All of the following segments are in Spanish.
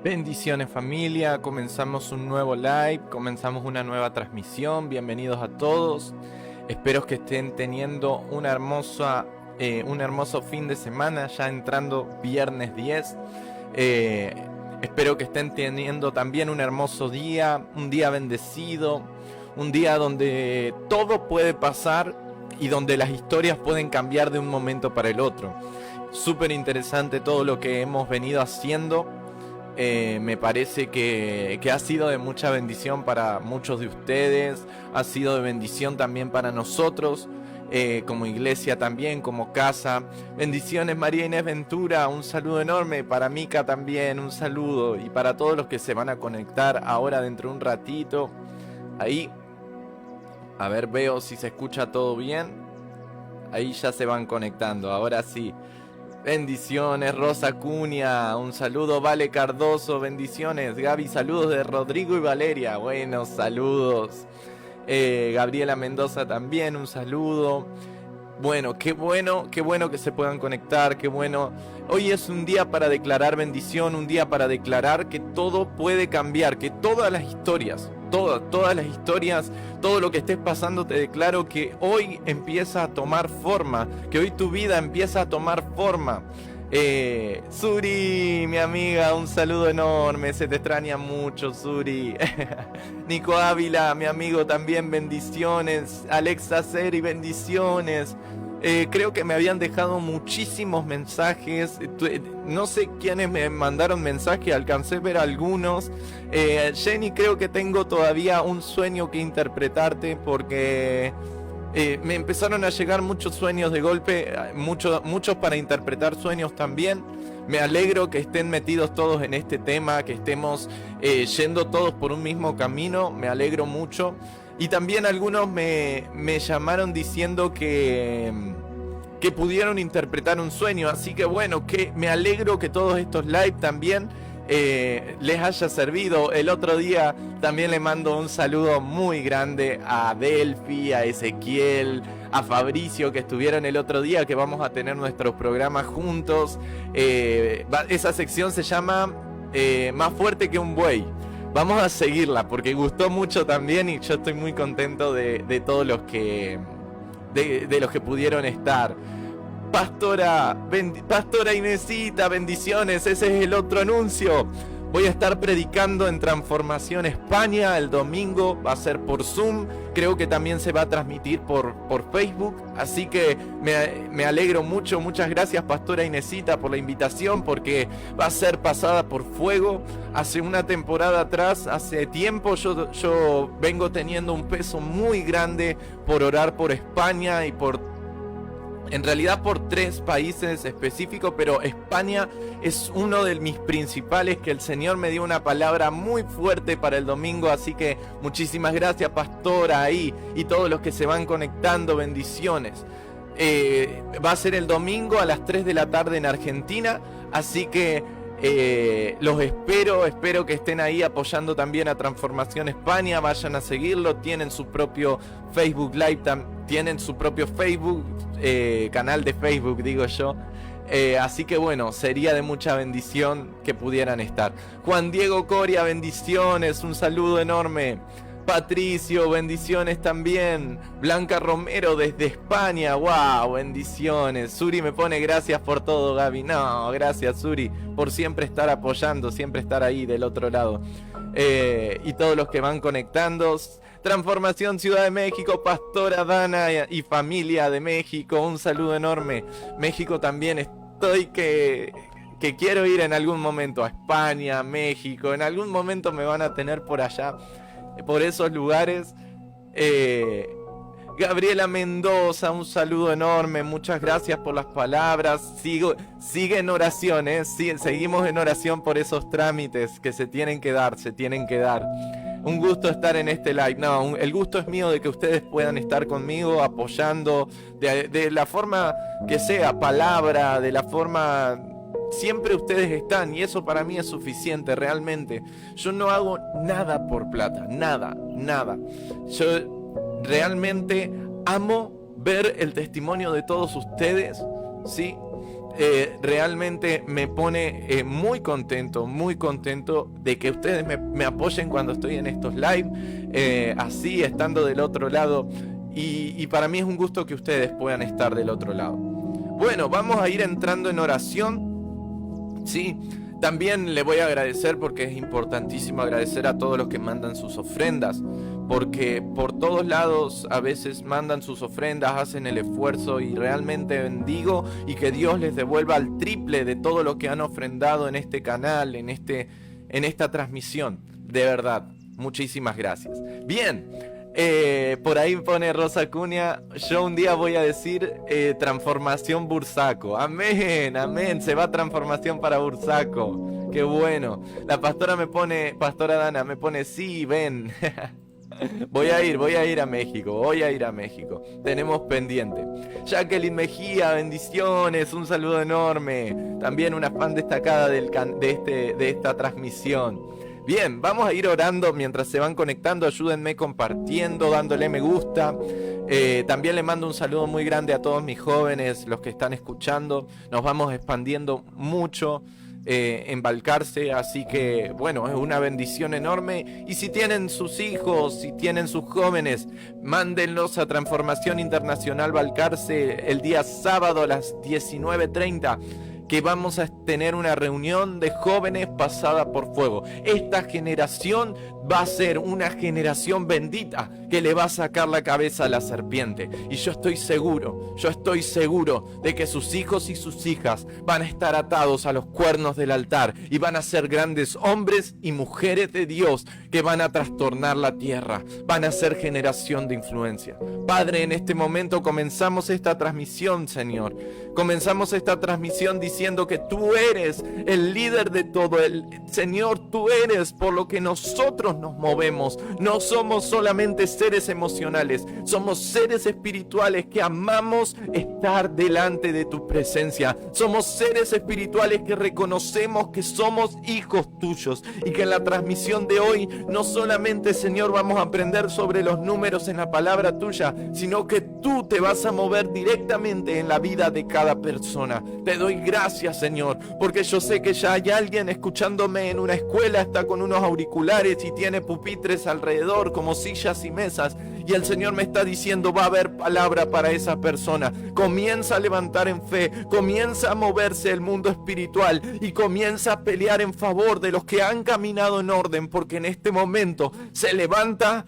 Bendiciones familia, comenzamos un nuevo live, comenzamos una nueva transmisión, bienvenidos a todos. Espero que estén teniendo un hermoso fin de semana, ya entrando viernes 10. Espero que estén teniendo también un hermoso día, un día bendecido, un día donde todo puede pasar y donde las historias pueden cambiar de un momento para el otro. Súper interesante todo lo que hemos venido haciendo. Me parece que ha sido de mucha bendición para muchos de ustedes, ha sido de bendición también para nosotros, como iglesia también, como casa. Bendiciones María Inés Ventura, un saludo enorme, para Mica también, un saludo, y para todos los que se van a conectar ahora dentro de un ratito. Ahí, a ver, veo si se escucha todo bien. Ahí ya se van conectando, ahora sí. Bendiciones, Rosa Cunha, un saludo, Vale Cardoso, bendiciones, Gaby, saludos de Rodrigo y Valeria, buenos saludos, Gabriela Mendoza también, un saludo. Bueno qué bueno que se puedan conectar, qué bueno. Hoy es un día para declarar bendición, un día para declarar que todo puede cambiar, que todas las historias, todas las historias, todo lo que estés pasando, te declaro que hoy empieza a tomar forma, que hoy tu vida empieza a tomar forma. Suri, mi amiga, un saludo enorme, se te extraña mucho, Suri. Nico Ávila, mi amigo, también bendiciones. Alexa Seri, bendiciones. Creo que me habían dejado muchísimos mensajes. No sé quiénes me mandaron mensaje, alcancé a ver algunos. Jenny, creo que tengo todavía un sueño que interpretarte porque me empezaron a llegar muchos sueños de golpe, muchos para interpretar sueños también. Me alegro que estén metidos todos en este tema, que estemos yendo todos por un mismo camino. Me alegro mucho. Y también algunos me llamaron diciendo que pudieron interpretar un sueño. Así que bueno, que me alegro que todos estos live también les haya servido. El otro día también le mando un saludo muy grande a Delphi, a Ezequiel, a Fabricio, que estuvieron el otro día, que vamos a tener nuestros programas juntos. Esa sección se llama Más fuerte que un buey. Vamos a seguirla porque gustó mucho también y yo estoy muy contento de todos los que de los que pudieron estar. Pastora Inesita, bendiciones, ese es el otro anuncio. Voy a estar predicando en Transformación España el domingo, va a ser por Zoom, creo que también se va a transmitir por Facebook, así que me alegro mucho, muchas gracias Pastora Inesita por la invitación, porque va a ser pasada por fuego. Hace una temporada atrás, hace tiempo, yo vengo teniendo un peso muy grande por orar por España y en realidad por 3 países específicos, pero España es uno de mis principales, que el Señor me dio una palabra muy fuerte para el domingo, así que muchísimas gracias Pastora ahí y todos los que se van conectando, bendiciones. Va a ser el domingo a las 3 de la tarde en Argentina, así que los espero que estén ahí apoyando también a Transformación España. Vayan a seguirlo, tienen su propio Facebook Live, tienen su propio Facebook, canal de Facebook digo yo, así que bueno, sería de mucha bendición que pudieran estar. Juan Diego Coria, bendiciones, un saludo enorme. Patricio, bendiciones también. Blanca Romero desde España, wow, bendiciones. Suri me pone gracias por todo, Gaby. No, gracias Suri por siempre estar apoyando, siempre estar ahí del otro lado. Y todos los que van conectando. Transformación Ciudad de México, Pastora Dana y familia de México, un saludo enorme. México también estoy que quiero ir en algún momento a España, México. En algún momento me van a tener por allá, por esos lugares. Gabriela Mendoza, un saludo enorme, muchas gracias por las palabras. Sigue en oración, seguimos en oración por esos trámites que se tienen que dar. Un gusto estar en este live. No, el gusto es mío de que ustedes puedan estar conmigo apoyando de la forma que sea, palabra, de la forma. Siempre ustedes están y eso para mí es suficiente realmente. Yo no hago nada por plata, nada. Yo realmente amo ver el testimonio de todos ustedes, ¿sí? Realmente me pone muy contento de que ustedes me apoyen cuando estoy en estos live, así estando del otro lado, y para mí es un gusto que ustedes puedan estar del otro lado. Bueno, vamos a ir entrando en oración. Sí, también le voy a agradecer porque es importantísimo agradecer a todos los que mandan sus ofrendas, porque por todos lados a veces mandan sus ofrendas, hacen el esfuerzo y realmente bendigo y que Dios les devuelva al triple de todo lo que han ofrendado en este canal, en esta transmisión. De verdad, muchísimas gracias. Bien. Por ahí pone Rosa Cunha, yo un día voy a decir Transformación Bursaco. Amén, se va Transformación para Bursaco. Qué bueno. La pastora Dana me pone, sí, ven. Voy a ir a México, tenemos pendiente. Jacqueline Mejía, bendiciones, un saludo enorme. También una fan destacada de esta transmisión. Bien, vamos a ir orando mientras se van conectando. Ayúdenme compartiendo, dándole me gusta. También le mando un saludo muy grande a todos mis jóvenes, los que están escuchando. Nos vamos expandiendo mucho en Balcarce, así que bueno, es una bendición enorme. Y si tienen sus hijos, si tienen sus jóvenes, mándenlos a Transformación Internacional Balcarce el día sábado a las 19:30. que vamos a tener una reunión de jóvenes pasada por fuego. Esta generación va a ser una generación bendita que le va a sacar la cabeza a la serpiente. Y yo estoy seguro de que sus hijos y sus hijas van a estar atados a los cuernos del altar y van a ser grandes hombres y mujeres de Dios que van a trastornar la tierra, van a ser generación de influencia. Padre, en este momento comenzamos esta transmisión, Señor. Comenzamos esta transmisión diciendo que tú eres el líder de todo. Señor, tú eres por lo que nosotros nos movemos. No somos solamente seres emocionales, somos seres espirituales que amamos estar delante de tu presencia. Somos seres espirituales que reconocemos que somos hijos tuyos y que en la transmisión de hoy no solamente, Señor, vamos a aprender sobre los números en la palabra tuya, sino que tú te vas a mover directamente en la vida de cada persona. Te doy gracias, Señor, porque yo sé que ya hay alguien escuchándome en una escuela, está con unos auriculares y tiene pupitres alrededor como sillas y mesas, y el Señor me está diciendo, va a haber palabra para esa persona. Comienza a levantar en fe, comienza a moverse el mundo espiritual y comienza a pelear en favor de los que han caminado en orden, porque en este momento se levanta,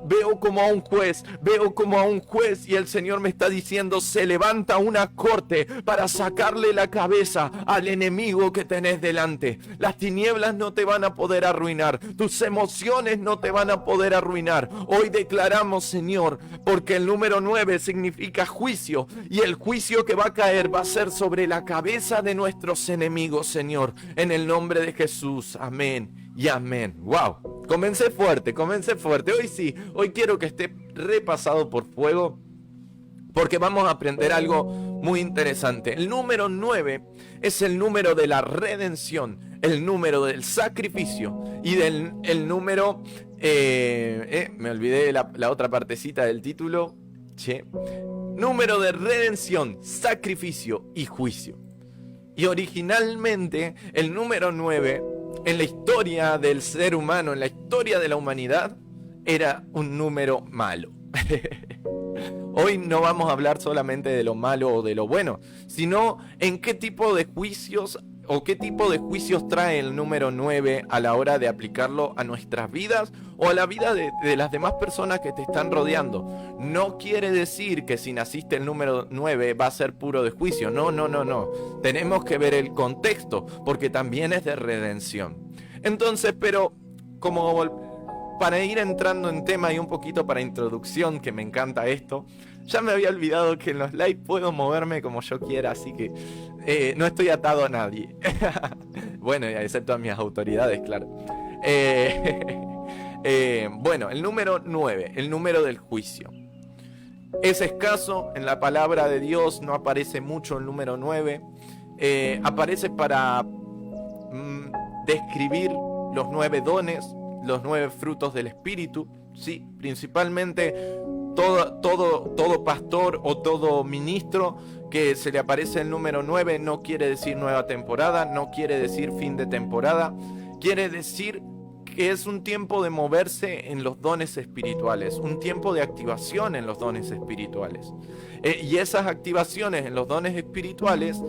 veo como a un juez y el Señor me está diciendo, se levanta una corte para sacarle la cabeza al enemigo que tenés delante. Las tinieblas no te van a poder arruinar, tus emociones no te van a poder arruinar. Hoy declaramos, Señor, porque el número 9 significa juicio, y el juicio que va a caer va a ser sobre la cabeza de nuestros enemigos, Señor, en el nombre de Jesús. Amén y amén. Wow, comencé fuerte. Hoy sí, hoy quiero que esté repasado por fuego, porque vamos a aprender algo muy interesante. El número 9 es el número de la redención, el número del sacrificio y el número... me olvidé la otra partecita del título. Número de redención, sacrificio y juicio. Y originalmente el número 9, en la historia del ser humano, en la historia de la humanidad, era un número malo. Hoy no vamos a hablar solamente de lo malo o de lo bueno, sino en qué tipo de juicios o qué tipo de juicios trae el número 9 a la hora de aplicarlo a nuestras vidas o a la vida de las demás personas que te están rodeando. No quiere decir que si naciste el número 9 va a ser puro de juicio. No. Tenemos que ver el contexto, porque también es de redención. Entonces, pero como para ir entrando en tema y un poquito para introducción, que me encanta esto, ya me había olvidado que en los live puedo moverme como yo quiera, así que no estoy atado a nadie. Bueno, excepto a mis autoridades, claro. Bueno, el número 9, el número del juicio. Es escaso, en la palabra de Dios no aparece mucho el número 9. Aparece para describir los 9 dones, los 9 frutos del Espíritu, sí, principalmente todo pastor o todo ministro que se le aparece el número 9 no quiere decir nueva temporada, no quiere decir fin de temporada, quiere decir que es un tiempo de moverse en los dones espirituales, un tiempo de activación en los dones espirituales. Y esas activaciones en los dones espirituales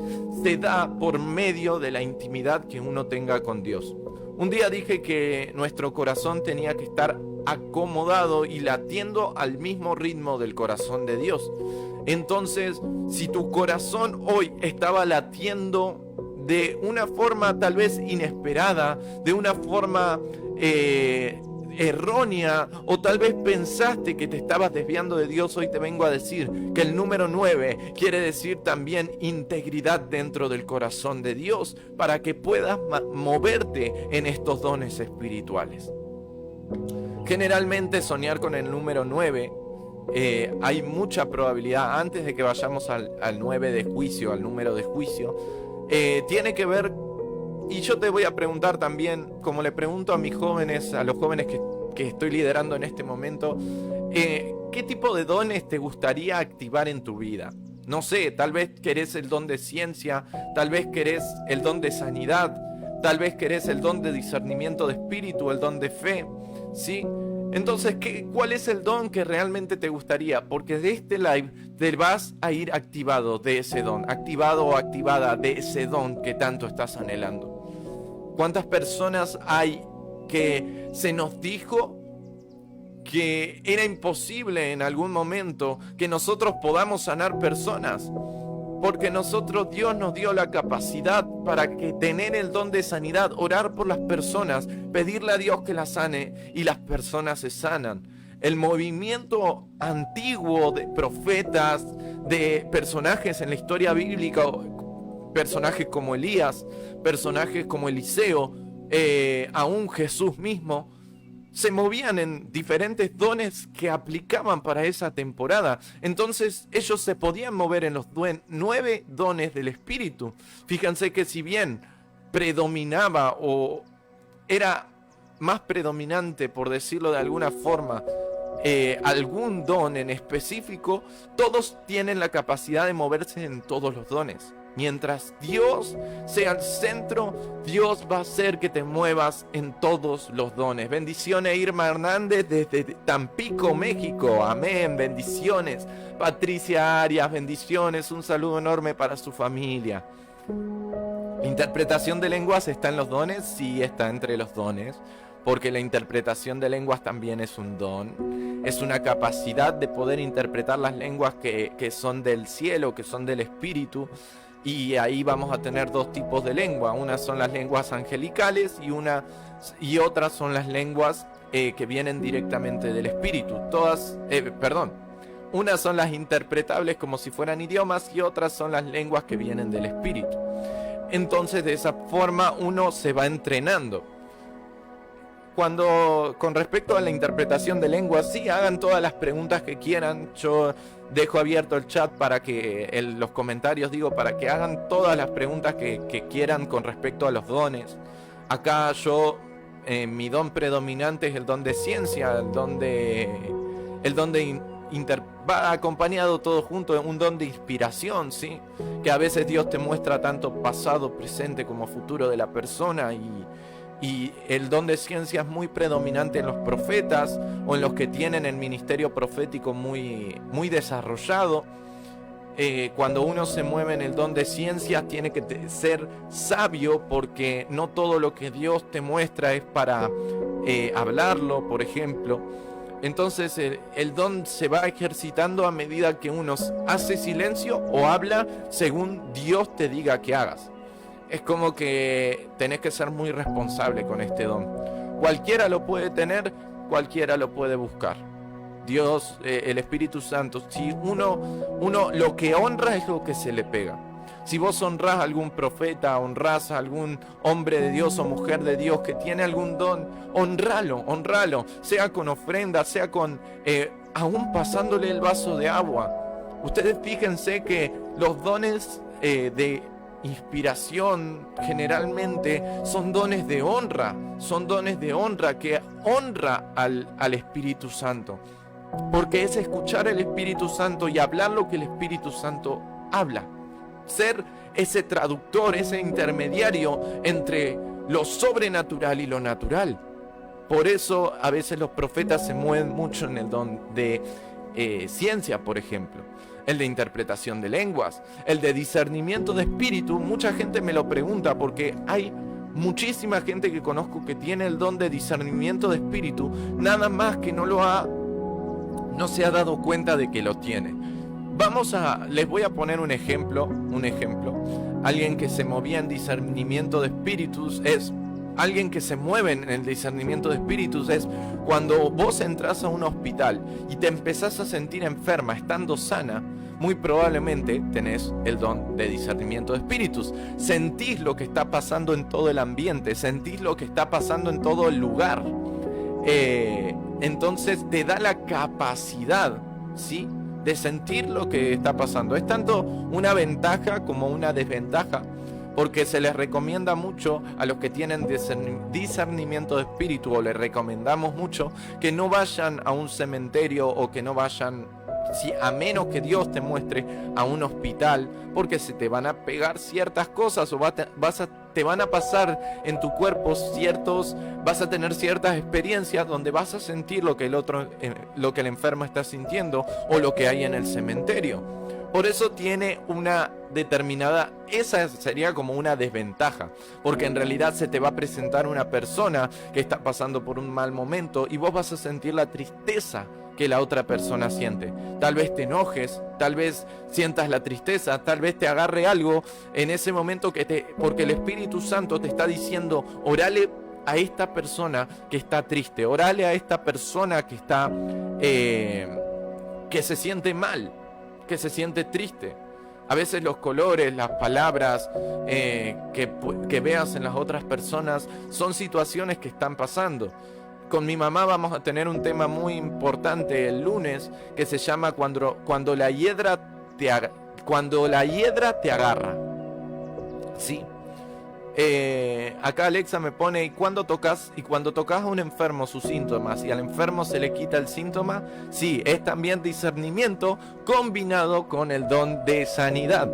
se da por medio de la intimidad que uno tenga con Dios. Un día dije que nuestro corazón tenía que estar acomodado y latiendo al mismo ritmo del corazón de Dios. Entonces, si tu corazón hoy estaba latiendo de una forma tal vez inesperada, de una forma errónea, o tal vez pensaste que te estabas desviando de Dios, hoy te vengo a decir que el número 9 quiere decir también integridad dentro del corazón de Dios, para que puedas moverte en estos dones espirituales. Generalmente soñar con el número 9, hay mucha probabilidad, antes de que vayamos al 9 de juicio, al número de juicio, tiene que ver. Y yo te voy a preguntar también, como le pregunto a mis jóvenes, a los jóvenes que estoy liderando en este momento, ¿qué tipo de dones te gustaría activar en tu vida? No sé, tal vez querés el don de ciencia, tal vez querés el don de sanidad, tal vez querés el don de discernimiento de espíritu, el don de fe, ¿sí? Entonces, ¿cuál es el don que realmente te gustaría? Porque de este live te vas a ir activado de ese don, activado o activada de ese don que tanto estás anhelando. ¿Cuántas personas hay que se nos dijo que era imposible en algún momento que nosotros podamos sanar personas? Porque Dios nos dio la capacidad para que tener el don de sanidad, orar por las personas, pedirle a Dios que las sane y las personas se sanan. El movimiento antiguo de profetas, de personajes en la historia bíblica, personajes como Elías, personajes como Eliseo, aún Jesús mismo, se movían en diferentes dones que aplicaban para esa temporada. Entonces ellos se podían mover en los 9 dones del Espíritu. Fíjense que si bien predominaba o era más predominante, por decirlo de alguna forma, algún don en específico, todos tienen la capacidad de moverse en todos los dones. Mientras Dios sea el centro, Dios va a hacer que te muevas en todos los dones. Bendiciones, Irma Hernández desde Tampico, México. Amén, bendiciones. Patricia Arias, bendiciones. Un saludo enorme para su familia. ¿Interpretación de lenguas está en los dones? Sí, está entre los dones. Porque la interpretación de lenguas también es un don. Es una capacidad de poder interpretar las lenguas que son del cielo, que son del Espíritu. Y ahí vamos a tener 2 tipos de lengua. Unas son las lenguas angelicales y otras son las lenguas que vienen directamente del Espíritu. Unas son las interpretables como si fueran idiomas y otras son las lenguas que vienen del Espíritu. Entonces de esa forma uno se va entrenando. Con respecto a la interpretación de lenguas, sí, hagan todas las preguntas que quieran. Yo dejo abierto el chat para que, los comentarios para que hagan todas las preguntas que quieran con respecto a los dones. Acá mi don predominante es el don de ciencia, va acompañado todo junto de un don de inspiración, ¿sí? Que a veces Dios te muestra tanto pasado, presente como futuro de la persona y el don de ciencia es muy predominante en los profetas o en los que tienen el ministerio profético muy, muy desarrollado. Cuando uno se mueve en el don de ciencia tiene que ser sabio, porque no todo lo que Dios te muestra es para hablarlo, por ejemplo. Entonces el don se va ejercitando a medida que uno hace silencio o habla según Dios te diga que hagas. Es como que tenés que ser muy responsable con este don. Cualquiera lo puede tener, cualquiera lo puede buscar. Dios, el Espíritu Santo, si uno lo que honra es lo que se le pega. Si vos honrás a algún profeta, honrás a algún hombre de Dios o mujer de Dios que tiene algún don, honralo, sea con ofrenda, sea con aún pasándole el vaso de agua. Ustedes fíjense que los dones de inspiración generalmente son dones de honra, que honra al Espíritu Santo, porque es escuchar al Espíritu Santo y hablar lo que el Espíritu Santo habla, ser ese traductor, ese intermediario entre lo sobrenatural y lo natural. Por eso a veces los profetas se mueven mucho en el don de ciencia, por ejemplo, el de interpretación de lenguas, el de discernimiento de espíritu. Mucha gente me lo pregunta porque hay muchísima gente que conozco que tiene el don de discernimiento de espíritu, nada más que no se ha dado cuenta de que lo tiene. Les voy a poner un ejemplo. Alguien que se movía en discernimiento de espíritus alguien que se mueve en el discernimiento de espíritus es cuando vos entras a un hospital y te empezás a sentir enferma estando sana. Muy probablemente tenés el don de discernimiento de espíritus. Sentís lo que está pasando en todo el ambiente, sentís lo que está pasando en todo el lugar. Entonces te da la capacidad, ¿sí?, de sentir lo que está pasando. Es tanto una ventaja como una desventaja, porque se les recomienda mucho a los que tienen discernimiento de espíritu, o les recomendamos mucho que no vayan a un cementerio o que no vayan, a menos que Dios te muestre, a un hospital, porque se te van a pegar ciertas cosas o vas a te van a pasar en tu cuerpo vas a tener ciertas experiencias donde vas a sentir lo que el enfermo está sintiendo o lo que hay en el cementerio. Por eso tiene una determinada, esa sería como una desventaja, porque en realidad se te va a presentar una persona que está pasando por un mal momento y vos vas a sentir la tristeza que la otra persona siente. Tal vez te enojes, tal vez sientas la tristeza, tal vez te agarre algo en ese momento porque el Espíritu Santo te está diciendo, orale a esta persona que está triste, orale a esta persona que está que se siente mal, que se siente triste. A veces los colores, las palabras que veas en las otras personas son situaciones que están pasando. Con mi mamá vamos a tener un tema muy importante el lunes que se llama cuando la hiedra te agarra. Sí. Acá Alexa me pone, y cuando tocas a un enfermo sus síntomas y al enfermo se le quita el síntoma, sí, es también discernimiento combinado con el don de sanidad,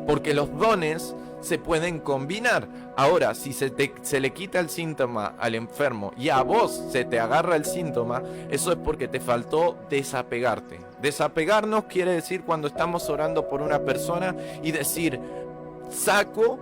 porque los dones se pueden combinar. Ahora, si se le quita el síntoma al enfermo y a vos se te agarra el síntoma, eso es porque te faltó desapegarte. Desapegarnos quiere decir cuando estamos orando por una persona y decir, saco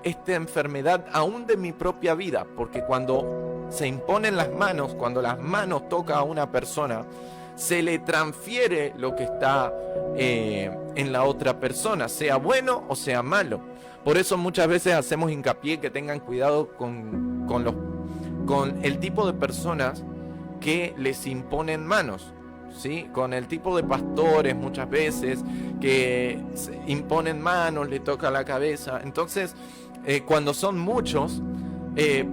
esta enfermedad aún de mi propia vida, porque cuando se imponen las manos, cuando las manos tocan a una persona, se le transfiere lo que está en la otra persona, sea bueno o sea malo. Por eso muchas veces hacemos hincapié que tengan cuidado con el tipo de personas que les imponen manos, ¿sí? Con el tipo de pastores muchas veces que imponen manos, le tocan la cabeza. Entonces, cuando son muchos,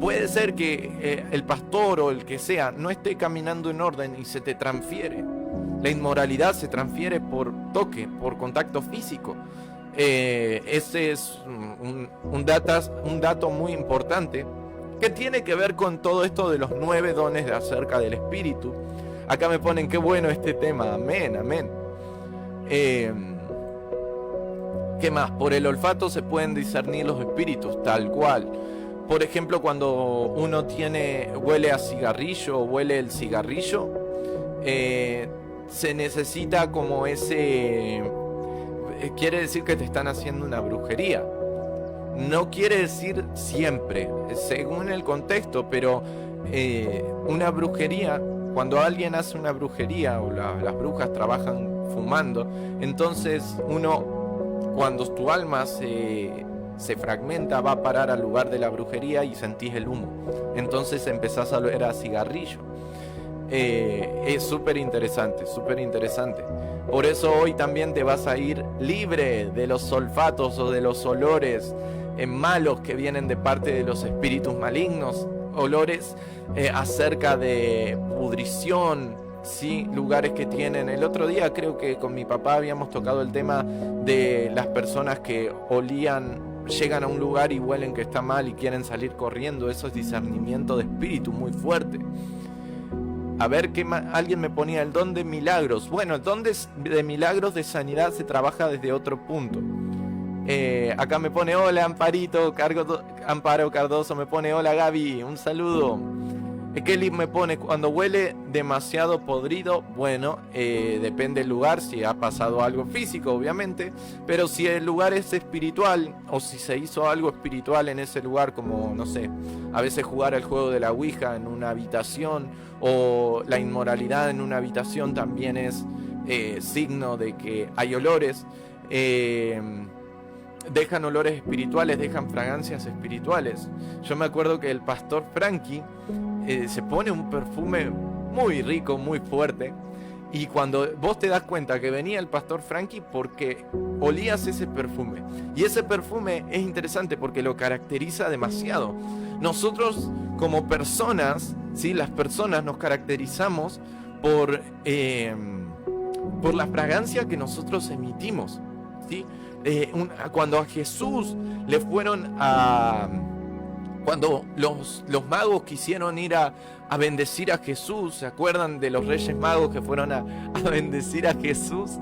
puede ser que el pastor o el que sea no esté caminando en orden y se te transfiere. La inmoralidad se transfiere por toque, por contacto físico. Ese es un dato muy importante que tiene que ver con todo esto de los 9 dones de acerca del Espíritu. Acá me ponen, qué bueno este tema, amén, amén. ¿Qué más? Por el olfato se pueden discernir los espíritus, tal cual. Por ejemplo, cuando uno huele a cigarrillo o huele el cigarrillo, se necesita como quiere decir que te están haciendo una brujería. No quiere decir siempre, según el contexto, pero una brujería, cuando alguien hace una brujería o las brujas trabajan fumando, entonces cuando tu alma se fragmenta, va a parar al lugar de la brujería y sentís el humo. Entonces empezás a oler a cigarrillo. Es súper interesante, súper interesante. Por eso hoy también te vas a ir libre de los olfatos o de los olores malos que vienen de parte de los espíritus malignos, olores acerca de pudrición, ¿sí? Lugares que tienen. El otro día creo que con mi papá habíamos tocado el tema de las personas que llegan a un lugar y huelen que está mal y quieren salir corriendo. Eso es discernimiento de espíritu muy fuerte. A ver, alguien me ponía el don de milagros. Bueno, el don de milagros de sanidad se trabaja desde otro punto. Acá me pone hola Amparito, Amparo Cardoso me pone hola Gaby, un saludo. Kelly me pone cuando huele demasiado podrido, bueno, depende del lugar, si ha pasado algo físico obviamente, pero si el lugar es espiritual o si se hizo algo espiritual en ese lugar, como no sé, a veces jugar al juego de la Ouija en una habitación o la inmoralidad en una habitación también es signo de que hay olores. Dejan olores espirituales, dejan fragancias espirituales. Yo me acuerdo que el pastor Frankie se pone un perfume muy rico, muy fuerte, y cuando vos te das cuenta que venía el pastor Frankie porque olías ese perfume, y ese perfume es interesante porque lo caracteriza demasiado. Nosotros como personas, ¿sí? Las personas nos caracterizamos por la fragancia que nosotros emitimos, ¿sí? Cuando a Jesús le fueron cuando los magos quisieron ir a bendecir a Jesús, ¿se acuerdan de los reyes magos que fueron a bendecir a Jesús?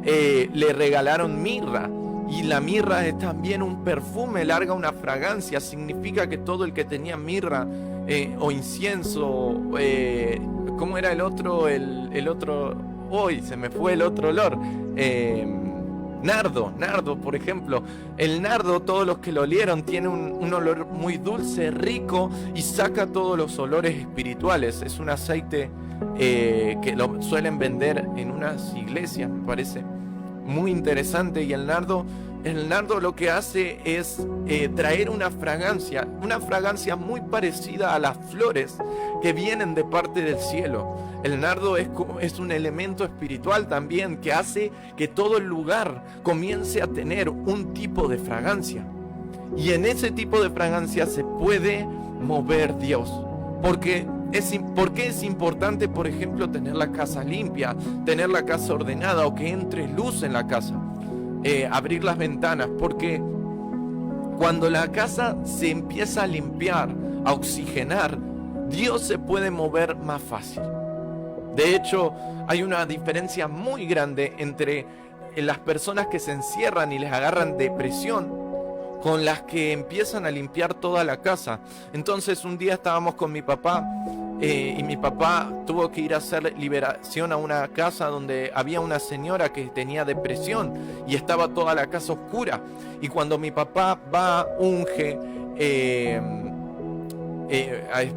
Le regalaron mirra, Y la mirra es también un perfume, larga una fragancia. Significa que todo el que tenía mirra o incienso, ¿cómo era el otro? El otro, hoy se me fue el otro olor. Nardo, por ejemplo. El nardo, todos los que lo olieron, tiene un olor muy dulce, rico, y saca todos los olores espirituales. Es un aceite que lo suelen vender en unas iglesias, me parece muy interesante. Y el nardo lo que hace es traer una fragancia muy parecida a las flores que vienen de parte del cielo. El nardo es un elemento espiritual también, que hace que todo el lugar comience a tener un tipo de fragancia. Y en ese tipo de fragancia se puede mover Dios. ¿Por qué es importante, por ejemplo, tener la casa limpia, tener la casa ordenada, o que entre luz en la casa? Abrir las ventanas, porque cuando la casa se empieza a limpiar, a oxigenar, Dios se puede mover más fácil. De hecho, hay una diferencia muy grande entre las personas que se encierran y les agarran depresión con las que empiezan a limpiar toda la casa. Entonces un día estábamos con mi papá y mi papá tuvo que ir a hacer liberación a una casa donde había una señora que tenía depresión y estaba toda la casa oscura. Y cuando mi papá va, unge,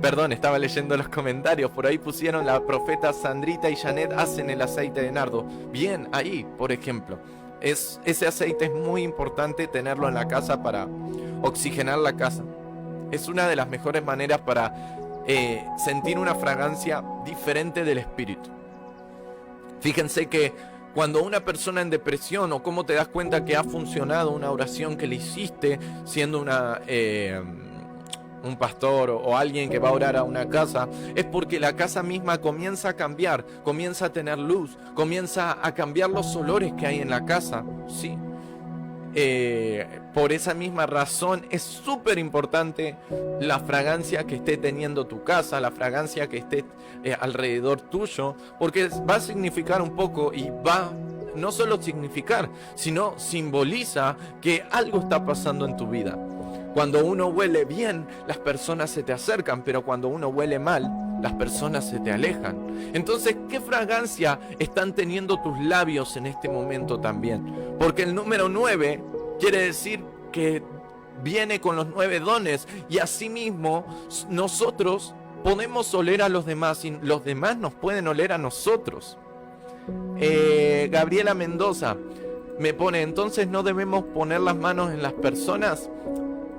perdón, estaba leyendo los comentarios, por ahí pusieron: la profeta Sandrita y Janet hacen el aceite de nardo. Bien, ahí, por ejemplo. Ese aceite es muy importante tenerlo en la casa para oxigenar la casa. Es una de las mejores maneras para sentir una fragancia diferente del espíritu. Fíjense que cuando una persona en depresión, o cómo te das cuenta que ha funcionado una oración que le hiciste siendo un pastor o alguien que va a orar a una casa, es porque la casa misma comienza a cambiar, comienza a tener luz, comienza a cambiar los olores que hay en la casa, ¿sí? Por esa misma razón es súper importante la fragancia que esté teniendo tu casa, la fragancia que esté alrededor tuyo, porque va a significar un poco, y va no solo significar, sino simboliza que algo está pasando en tu vida. Cuando uno huele bien, las personas se te acercan, pero cuando uno huele mal, las personas se te alejan. Entonces, ¿qué fragancia están teniendo tus labios en este momento también? Porque el número 9 quiere decir que viene con los 9 dones, y asimismo nosotros podemos oler a los demás y los demás nos pueden oler a nosotros. Gabriela Mendoza me pone: entonces no debemos poner las manos en las personas.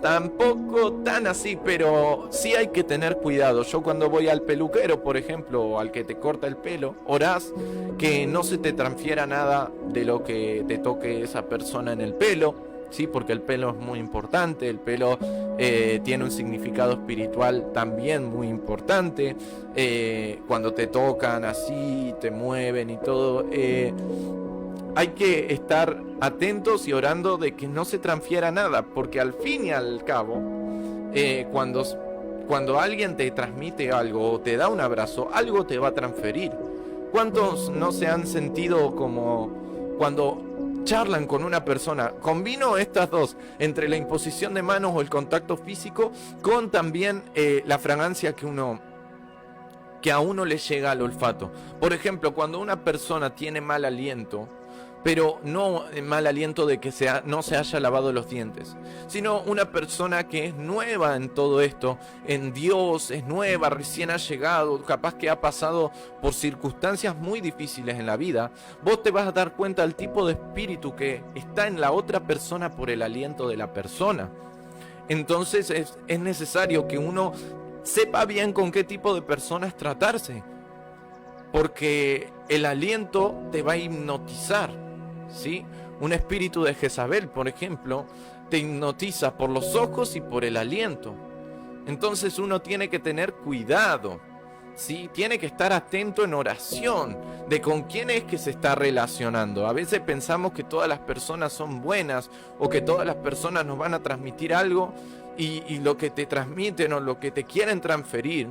Tampoco tan así, pero sí hay que tener cuidado. Yo cuando voy al peluquero, por ejemplo, o al que te corta el pelo, orás que no se te transfiera nada de lo que te toque esa persona en el pelo, ¿sí? Porque el pelo es muy importante, el pelo tiene un significado espiritual también muy importante. Cuando te tocan así, te mueven y todo, hay que estar atentos y orando de que no se transfiera nada, porque al fin y al cabo, cuando alguien te transmite algo o te da un abrazo, algo te va a transferir. ¿Cuántos no se han sentido como cuando charlan con una persona? Combino estas dos, entre la imposición de manos o el contacto físico, con también la fragancia que a uno le llega al olfato. Por ejemplo, cuando una persona tiene mal aliento, pero no mal aliento de que no se haya lavado los dientes, sino una persona que es nueva en todo esto, en Dios, es nueva, recién ha llegado, capaz que ha pasado por circunstancias muy difíciles en la vida, vos te vas a dar cuenta del tipo de espíritu que está en la otra persona por el aliento de la persona. Entonces es necesario que uno sepa bien con qué tipo de personas tratarse, porque el aliento te va a hipnotizar, ¿sí? Un espíritu de Jezabel, por ejemplo, te hipnotiza por los ojos y por el aliento. Entonces uno tiene que tener cuidado, ¿sí? Tiene que estar atento en oración de con quién es que se está relacionando. A veces pensamos que todas las personas son buenas, o que todas las personas nos van a transmitir algo, y lo que te transmiten o lo que te quieren transferir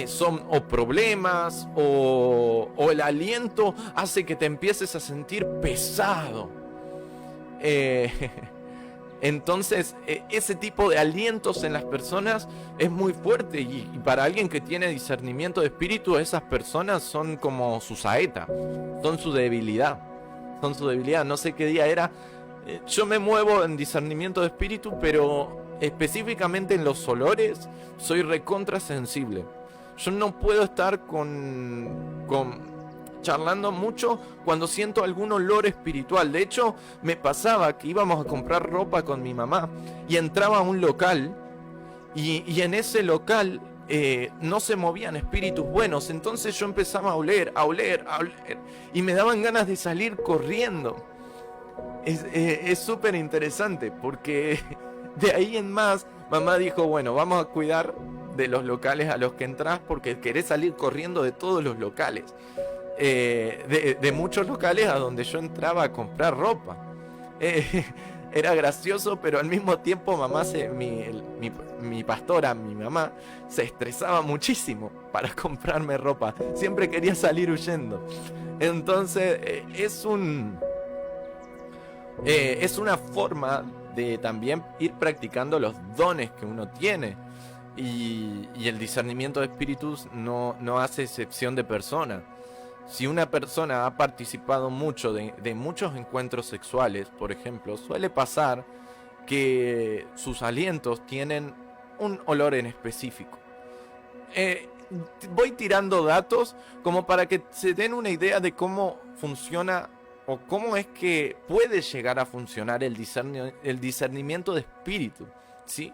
son o problemas o el aliento hace que te empieces a sentir pesado. Entonces, ese tipo de alientos en las personas es muy fuerte y para alguien que tiene discernimiento de espíritu, esas personas son como su saeta, son su debilidad, No sé qué día era. Yo me muevo en discernimiento de espíritu, pero específicamente en los olores soy recontra sensible. Yo no puedo estar charlando mucho cuando siento algún olor espiritual. De hecho, me pasaba que íbamos a comprar ropa con mi mamá y entraba a un local y en ese local no se movían espíritus buenos. Entonces yo empezaba a oler y me daban ganas de salir corriendo. Es súper interesante porque de ahí en más mamá dijo, bueno, vamos a cuidar de los locales a los que entras porque querés salir corriendo de todos los locales. De muchos locales a donde yo entraba a comprar ropa. Era gracioso, pero al mismo tiempo mi pastora, mi mamá, se estresaba muchísimo para comprarme ropa. Siempre quería salir huyendo. Entonces es una forma de también ir practicando los dones que uno tiene. Y el discernimiento de espíritus no hace excepción de persona. Si una persona ha participado mucho de muchos encuentros sexuales, por ejemplo, suele pasar que sus alientos tienen un olor en específico. Voy tirando datos como para que se den una idea de cómo funciona o cómo es que puede llegar a funcionar el discernimiento de espíritu, ¿sí?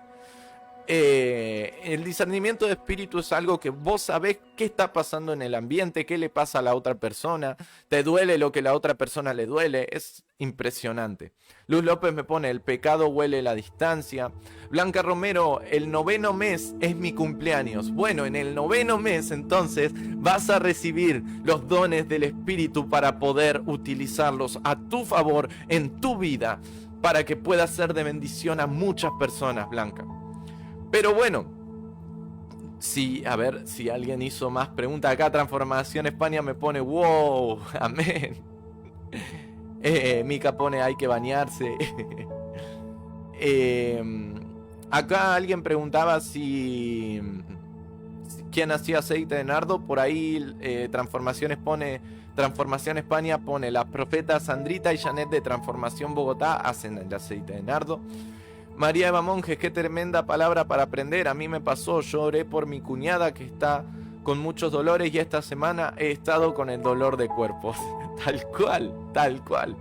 El discernimiento de espíritu es algo que vos sabés qué está pasando en el ambiente, qué le pasa a la otra persona, te duele lo que la otra persona le duele, es impresionante. Luz López me pone, el pecado huele la distancia. Blanca Romero, el 9º mes es mi cumpleaños. Bueno, en el 9º mes entonces vas a recibir los dones del espíritu para poder utilizarlos a tu favor en tu vida, para que puedas ser de bendición a muchas personas, Blanca. Pero bueno, a ver si alguien hizo más preguntas. Acá Transformación España me pone, wow, amén. Mica pone, hay que bañarse. Acá alguien preguntaba quién hacía aceite de nardo. Por ahí Transformación España pone, las profetas Sandrita y Janet de Transformación Bogotá hacen el aceite de nardo. María Eva Monjes, qué tremenda palabra para aprender. A mí me pasó, lloré por mi cuñada que está con muchos dolores y esta semana he estado con el dolor de cuerpos. Tal cual.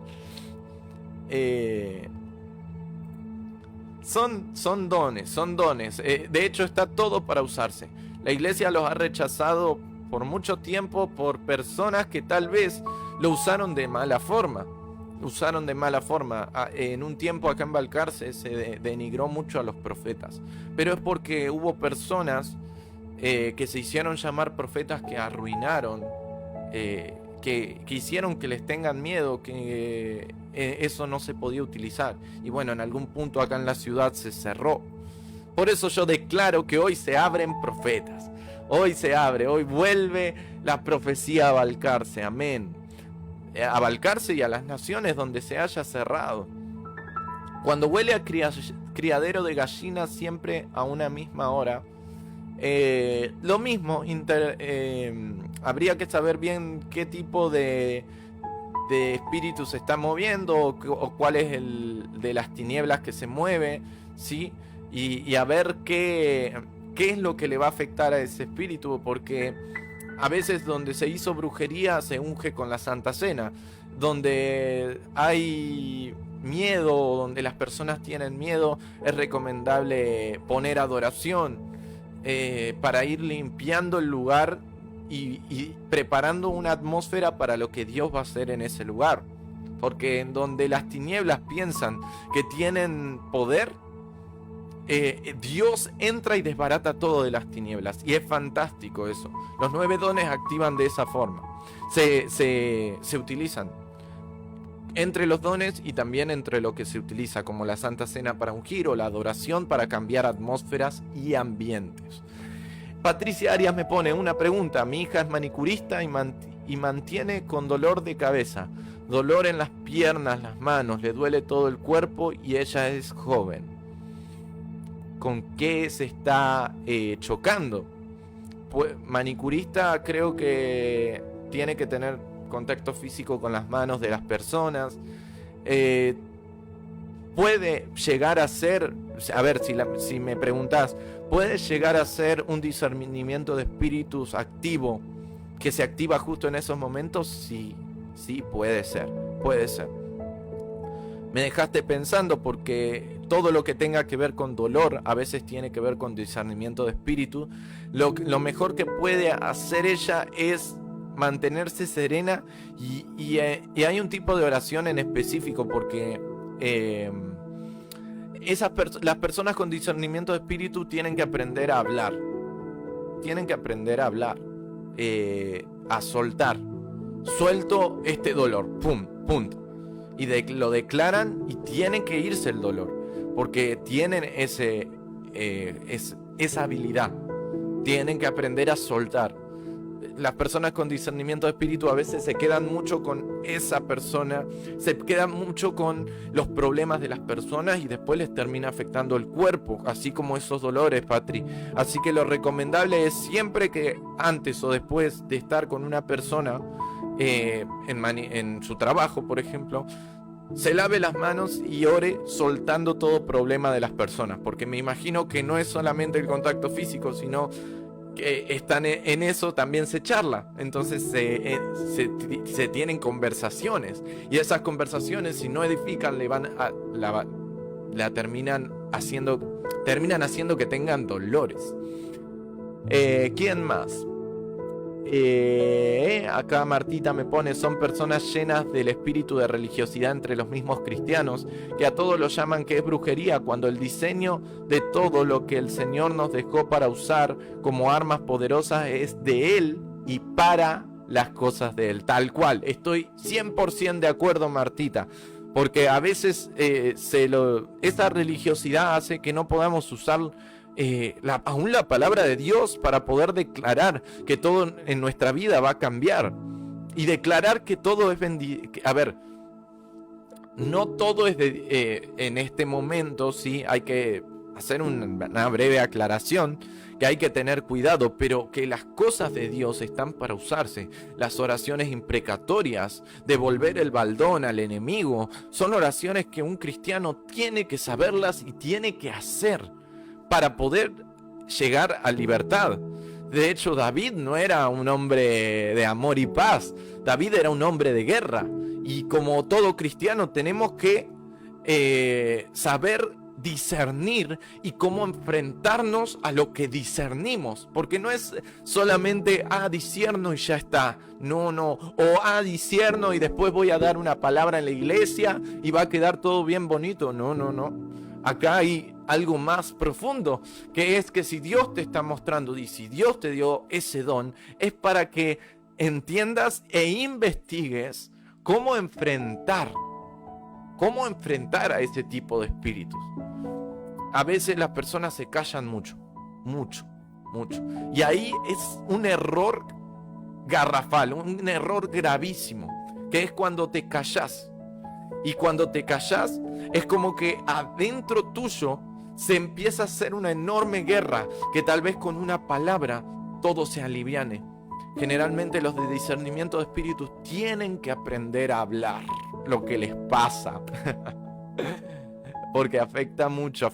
Son dones. De hecho, está todo para usarse. La iglesia los ha rechazado por mucho tiempo por personas que tal vez lo usaron de mala forma. En un tiempo acá en Balcarce se denigró mucho a los profetas, pero es porque hubo personas que se hicieron llamar profetas que arruinaron, que hicieron que les tengan miedo, que eso no se podía utilizar. Y bueno, en algún punto acá en la ciudad se cerró. Por eso yo declaro que hoy se abren profetas. Hoy vuelve la profecía a Balcarce, amén. A Balcarce y a las naciones donde se haya cerrado. Cuando huele a criadero de gallinas siempre a una misma hora, lo mismo, habría que saber bien qué tipo de espíritu se está moviendo o cuál es el de las tinieblas que se mueve, ¿sí? Y a ver qué es lo que le va a afectar a ese espíritu, porque a veces donde se hizo brujería se unge con la Santa Cena. Donde hay miedo, donde las personas tienen miedo, es recomendable poner adoración para ir limpiando el lugar y preparando una atmósfera para lo que Dios va a hacer en ese lugar. Porque en donde las tinieblas piensan que tienen poder, Dios entra y desbarata todo de las tinieblas. Y es fantástico eso. Los 9 dones activan de esa forma. Se utilizan entre los dones y también entre lo que se utiliza como la Santa Cena para ungir o la adoración para cambiar atmósferas y ambientes. Patricia Arias me pone una pregunta. Mi hija es manicurista y mantiene con dolor de cabeza. dolor en las piernas, las manos, le duele todo el cuerpo y ella es joven. ¿Con qué se está chocando? Pues, manicurista creo que tiene que tener contacto físico con las manos de las personas. Puede llegar a ser, a ver, si me preguntás, ¿puede llegar a ser un discernimiento de espíritus activo que se activa justo en esos momentos? Sí, puede ser. Me dejaste pensando porque todo lo que tenga que ver con dolor a veces tiene que ver con discernimiento de espíritu. Lo mejor que puede hacer ella es mantenerse serena y hay un tipo de oración en específico porque las personas con discernimiento de espíritu tienen que aprender a hablar. Tienen que aprender a hablar, a soltar. Suelto este dolor, pum, punto. Y lo declaran y tienen que irse el dolor. Porque tienen esa habilidad. Tienen que aprender a soltar. Las personas con discernimiento de espíritu a veces se quedan mucho con esa persona, se quedan mucho con los problemas de las personas y después les termina afectando el cuerpo, así como esos dolores, Patri. Así que lo recomendable es siempre que antes o después de estar con una persona en su trabajo, por ejemplo, se lave las manos y ore soltando todo problema de las personas, porque me imagino que no es solamente el contacto físico, sino que están en eso, también se charla. Entonces se tienen conversaciones y esas conversaciones, si no edifican, terminan haciendo que tengan dolores. ¿Quién más? Acá Martita me pone: son personas llenas del espíritu de religiosidad entre los mismos cristianos, que a todos lo llaman que es brujería, cuando el diseño de todo lo que el Señor nos dejó para usar como armas poderosas es de Él y para las cosas de Él. Tal cual, estoy 100% de acuerdo, Martita, porque a veces esa religiosidad hace que no podamos usar aún la palabra de Dios para poder declarar que todo en nuestra vida va a cambiar y declarar que todo es a ver, no todo es en este momento, sí, hay que hacer una breve aclaración, que hay que tener cuidado, pero que las cosas de Dios están para usarse. Las oraciones imprecatorias, devolver el baldón al enemigo, son oraciones que un cristiano tiene que saberlas y tiene que hacer para poder llegar a libertad. De hecho, David no era un hombre de amor y paz. David era un hombre de guerra. Y como todo cristiano tenemos que saber discernir y cómo enfrentarnos a lo que discernimos. Porque no es solamente, discierno y ya está. No. O discierno y después voy a dar una palabra en la iglesia y va a quedar todo bien bonito. No. Acá hay algo más profundo, que es que si Dios te está mostrando y si Dios te dio ese don, es para que entiendas e investigues cómo enfrentar a ese tipo de espíritus. A veces las personas se callan mucho. Y ahí es un error garrafal, un error gravísimo, que es cuando te callas. Y cuando te callas, es como que adentro tuyo se empieza a hacer una enorme guerra, que tal vez con una palabra todo se aliviane. Generalmente los de discernimiento de espíritus tienen que aprender a hablar lo que les pasa. Porque afecta mucho,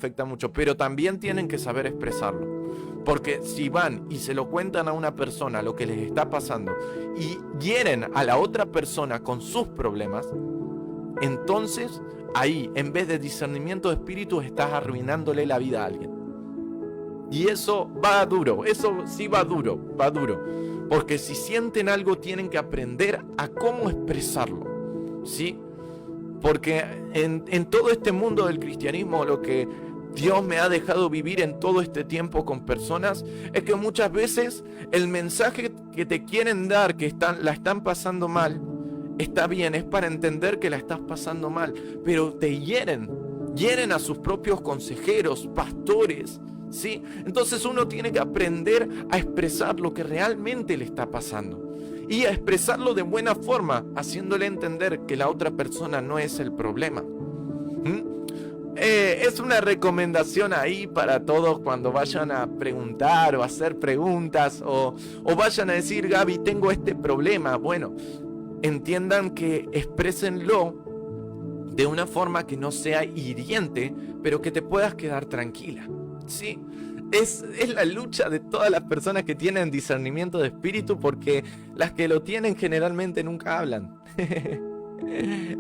pero también tienen que saber expresarlo. Porque si van y se lo cuentan a una persona lo que les está pasando y hieren a la otra persona con sus problemas, entonces ahí, en vez de discernimiento de espíritus, estás arruinándole la vida a alguien. Y eso va duro, eso sí va duro. Porque si sienten algo, tienen que aprender a cómo expresarlo, ¿sí? Porque en todo este mundo del cristianismo, lo que Dios me ha dejado vivir en todo este tiempo con personas, es que muchas veces el mensaje que te quieren dar, que la están pasando mal, está bien, es para entender que la estás pasando mal, pero te hieren a sus propios consejeros, pastores, ¿sí? Entonces uno tiene que aprender a expresar lo que realmente le está pasando. y a expresarlo de buena forma, haciéndole entender que la otra persona no es el problema. Es una recomendación ahí para todos cuando vayan a preguntar o hacer preguntas o vayan a decir, Gaby, tengo este problema. Bueno, entiendan que exprésenlo de una forma que no sea hiriente, pero que te puedas quedar tranquila, ¿sí? Es la lucha de todas las personas que tienen discernimiento de espíritu, porque las que lo tienen generalmente nunca hablan.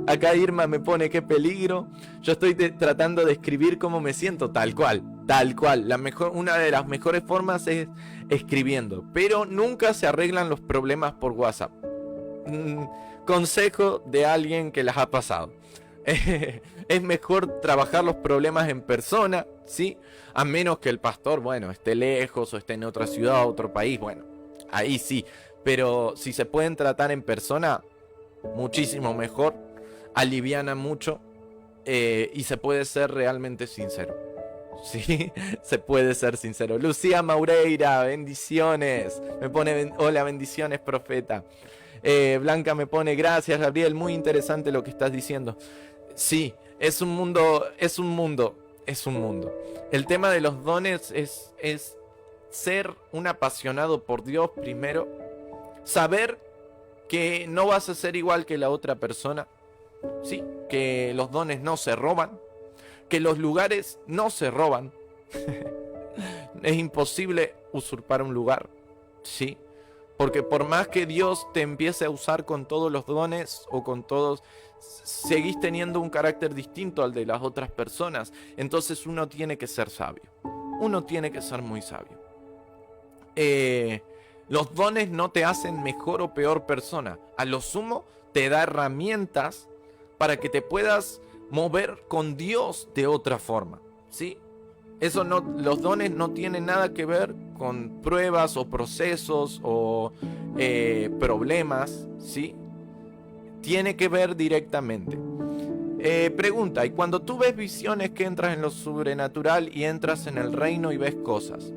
Acá Irma me pone qué peligro. Yo estoy tratando de escribir cómo me siento, tal cual. Una de las mejores formas es escribiendo, pero nunca se arreglan los problemas por WhatsApp. Consejo de alguien que las ha pasado. Es mejor trabajar los problemas en persona, ¿sí? A menos que el pastor, bueno, esté lejos o esté en otra ciudad, otro país, bueno, ahí sí. Pero si se pueden tratar en persona, muchísimo mejor, aliviana mucho, y se puede ser realmente sincero. Sí, se puede ser sincero. Lucía Maureira, bendiciones. Me pone, hola, bendiciones, profeta. Blanca me pone, gracias, Gabriel, muy interesante lo que estás diciendo. Sí, es un mundo. El tema de los dones es ser un apasionado por Dios primero, saber que no vas a ser igual que la otra persona, sí, que los dones no se roban, que los lugares no se roban. Es imposible usurpar un lugar, sí, porque por más que Dios te empiece a usar con todos los dones o con todos, seguís teniendo un carácter distinto al de las otras personas. Entonces uno tiene que ser sabio, uno tiene que ser muy sabio. Los dones no te hacen mejor o peor persona. A lo sumo te da herramientas para que te puedas mover con Dios de otra forma, ¿sí? Eso no, los dones no tienen nada que ver con pruebas o procesos o problemas, ¿sí? Tiene que ver directamente. Pregunta, y cuando tú ves visiones que entras en lo sobrenatural y entras en el reino y ves cosas,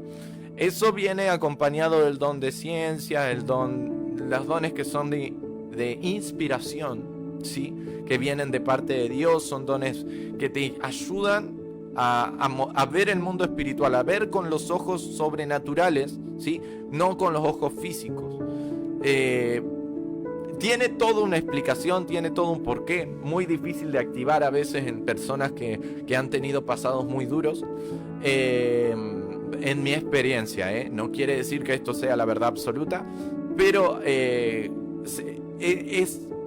¿eso viene acompañado del don de ciencia, los dones que son de inspiración, ¿sí? Que vienen de parte de Dios, son dones que te ayudan a ver el mundo espiritual, a ver con los ojos sobrenaturales, ¿sí? No con los ojos físicos. Tiene toda una explicación, tiene todo un porqué, muy difícil de activar a veces en personas que han tenido pasados muy duros. En mi experiencia, no quiere decir que esto sea la verdad absoluta, pero es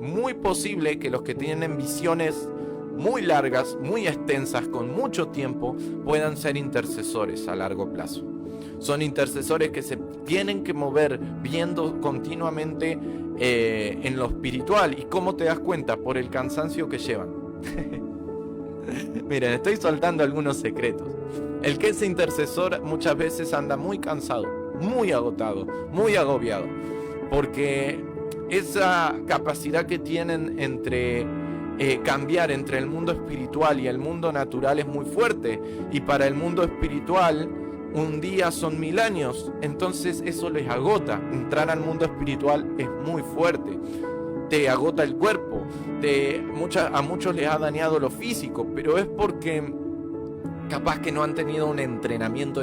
muy posible que los que tienen visiones muy largas, muy extensas, con mucho tiempo, puedan ser intercesores a largo plazo. Son intercesores que se tienen que mover viendo continuamente en lo espiritual. ¿Y cómo te das cuenta? Por el cansancio que llevan. Miren, estoy soltando algunos secretos. El que es intercesor muchas veces anda muy cansado, muy agotado, muy agobiado, porque esa capacidad que tienen entre cambiar entre el mundo espiritual y el mundo natural es muy fuerte, y para el mundo espiritual un día son 1000 años, entonces eso les agota. Entrar al mundo espiritual es muy fuerte, te agota el cuerpo, a muchos les ha dañado lo físico, pero es porque capaz que no han tenido un entrenamiento.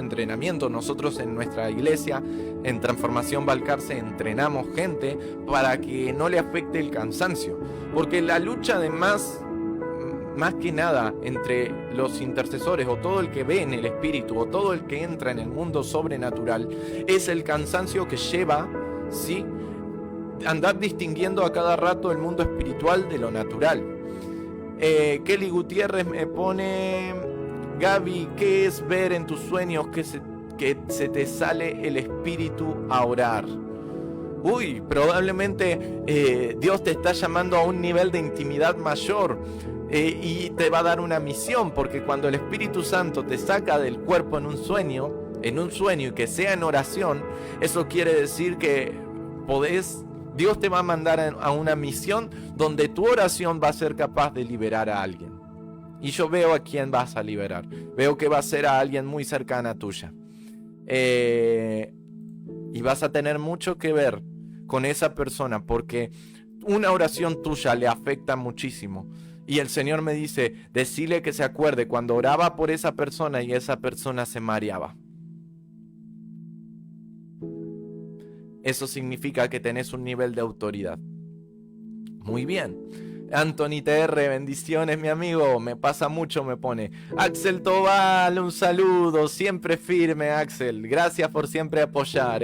Nosotros en nuestra iglesia, en Transformación Balcarce, entrenamos gente para que no le afecte el cansancio, porque la lucha de más que nada entre los intercesores o todo el que ve en el espíritu o todo el que entra en el mundo sobrenatural es el cansancio que lleva, ¿sí?, andar distinguiendo a cada rato el mundo espiritual de lo natural. Kelly Gutiérrez me pone: Gaby, ¿qué es ver en tus sueños que se te sale el espíritu a orar? Uy, probablemente Dios te está llamando a un nivel de intimidad mayor, y te va a dar una misión, porque cuando el Espíritu Santo te saca del cuerpo en un sueño y que sea en oración, eso quiere decir que Dios te va a mandar a una misión donde tu oración va a ser capaz de liberar a alguien. Y yo veo a quién vas a liberar. Veo que va a ser a alguien muy cercana tuya. Y vas a tener mucho que ver con esa persona, porque una oración tuya le afecta muchísimo. Y el Señor me dice, decirle que se acuerde cuando oraba por esa persona y esa persona se mareaba. Eso significa que tenés un nivel de autoridad. Muy bien. Anthony TR, bendiciones, mi amigo. Me pasa mucho, me pone. Axel Tobal, un saludo. Siempre firme, Axel. Gracias por siempre apoyar,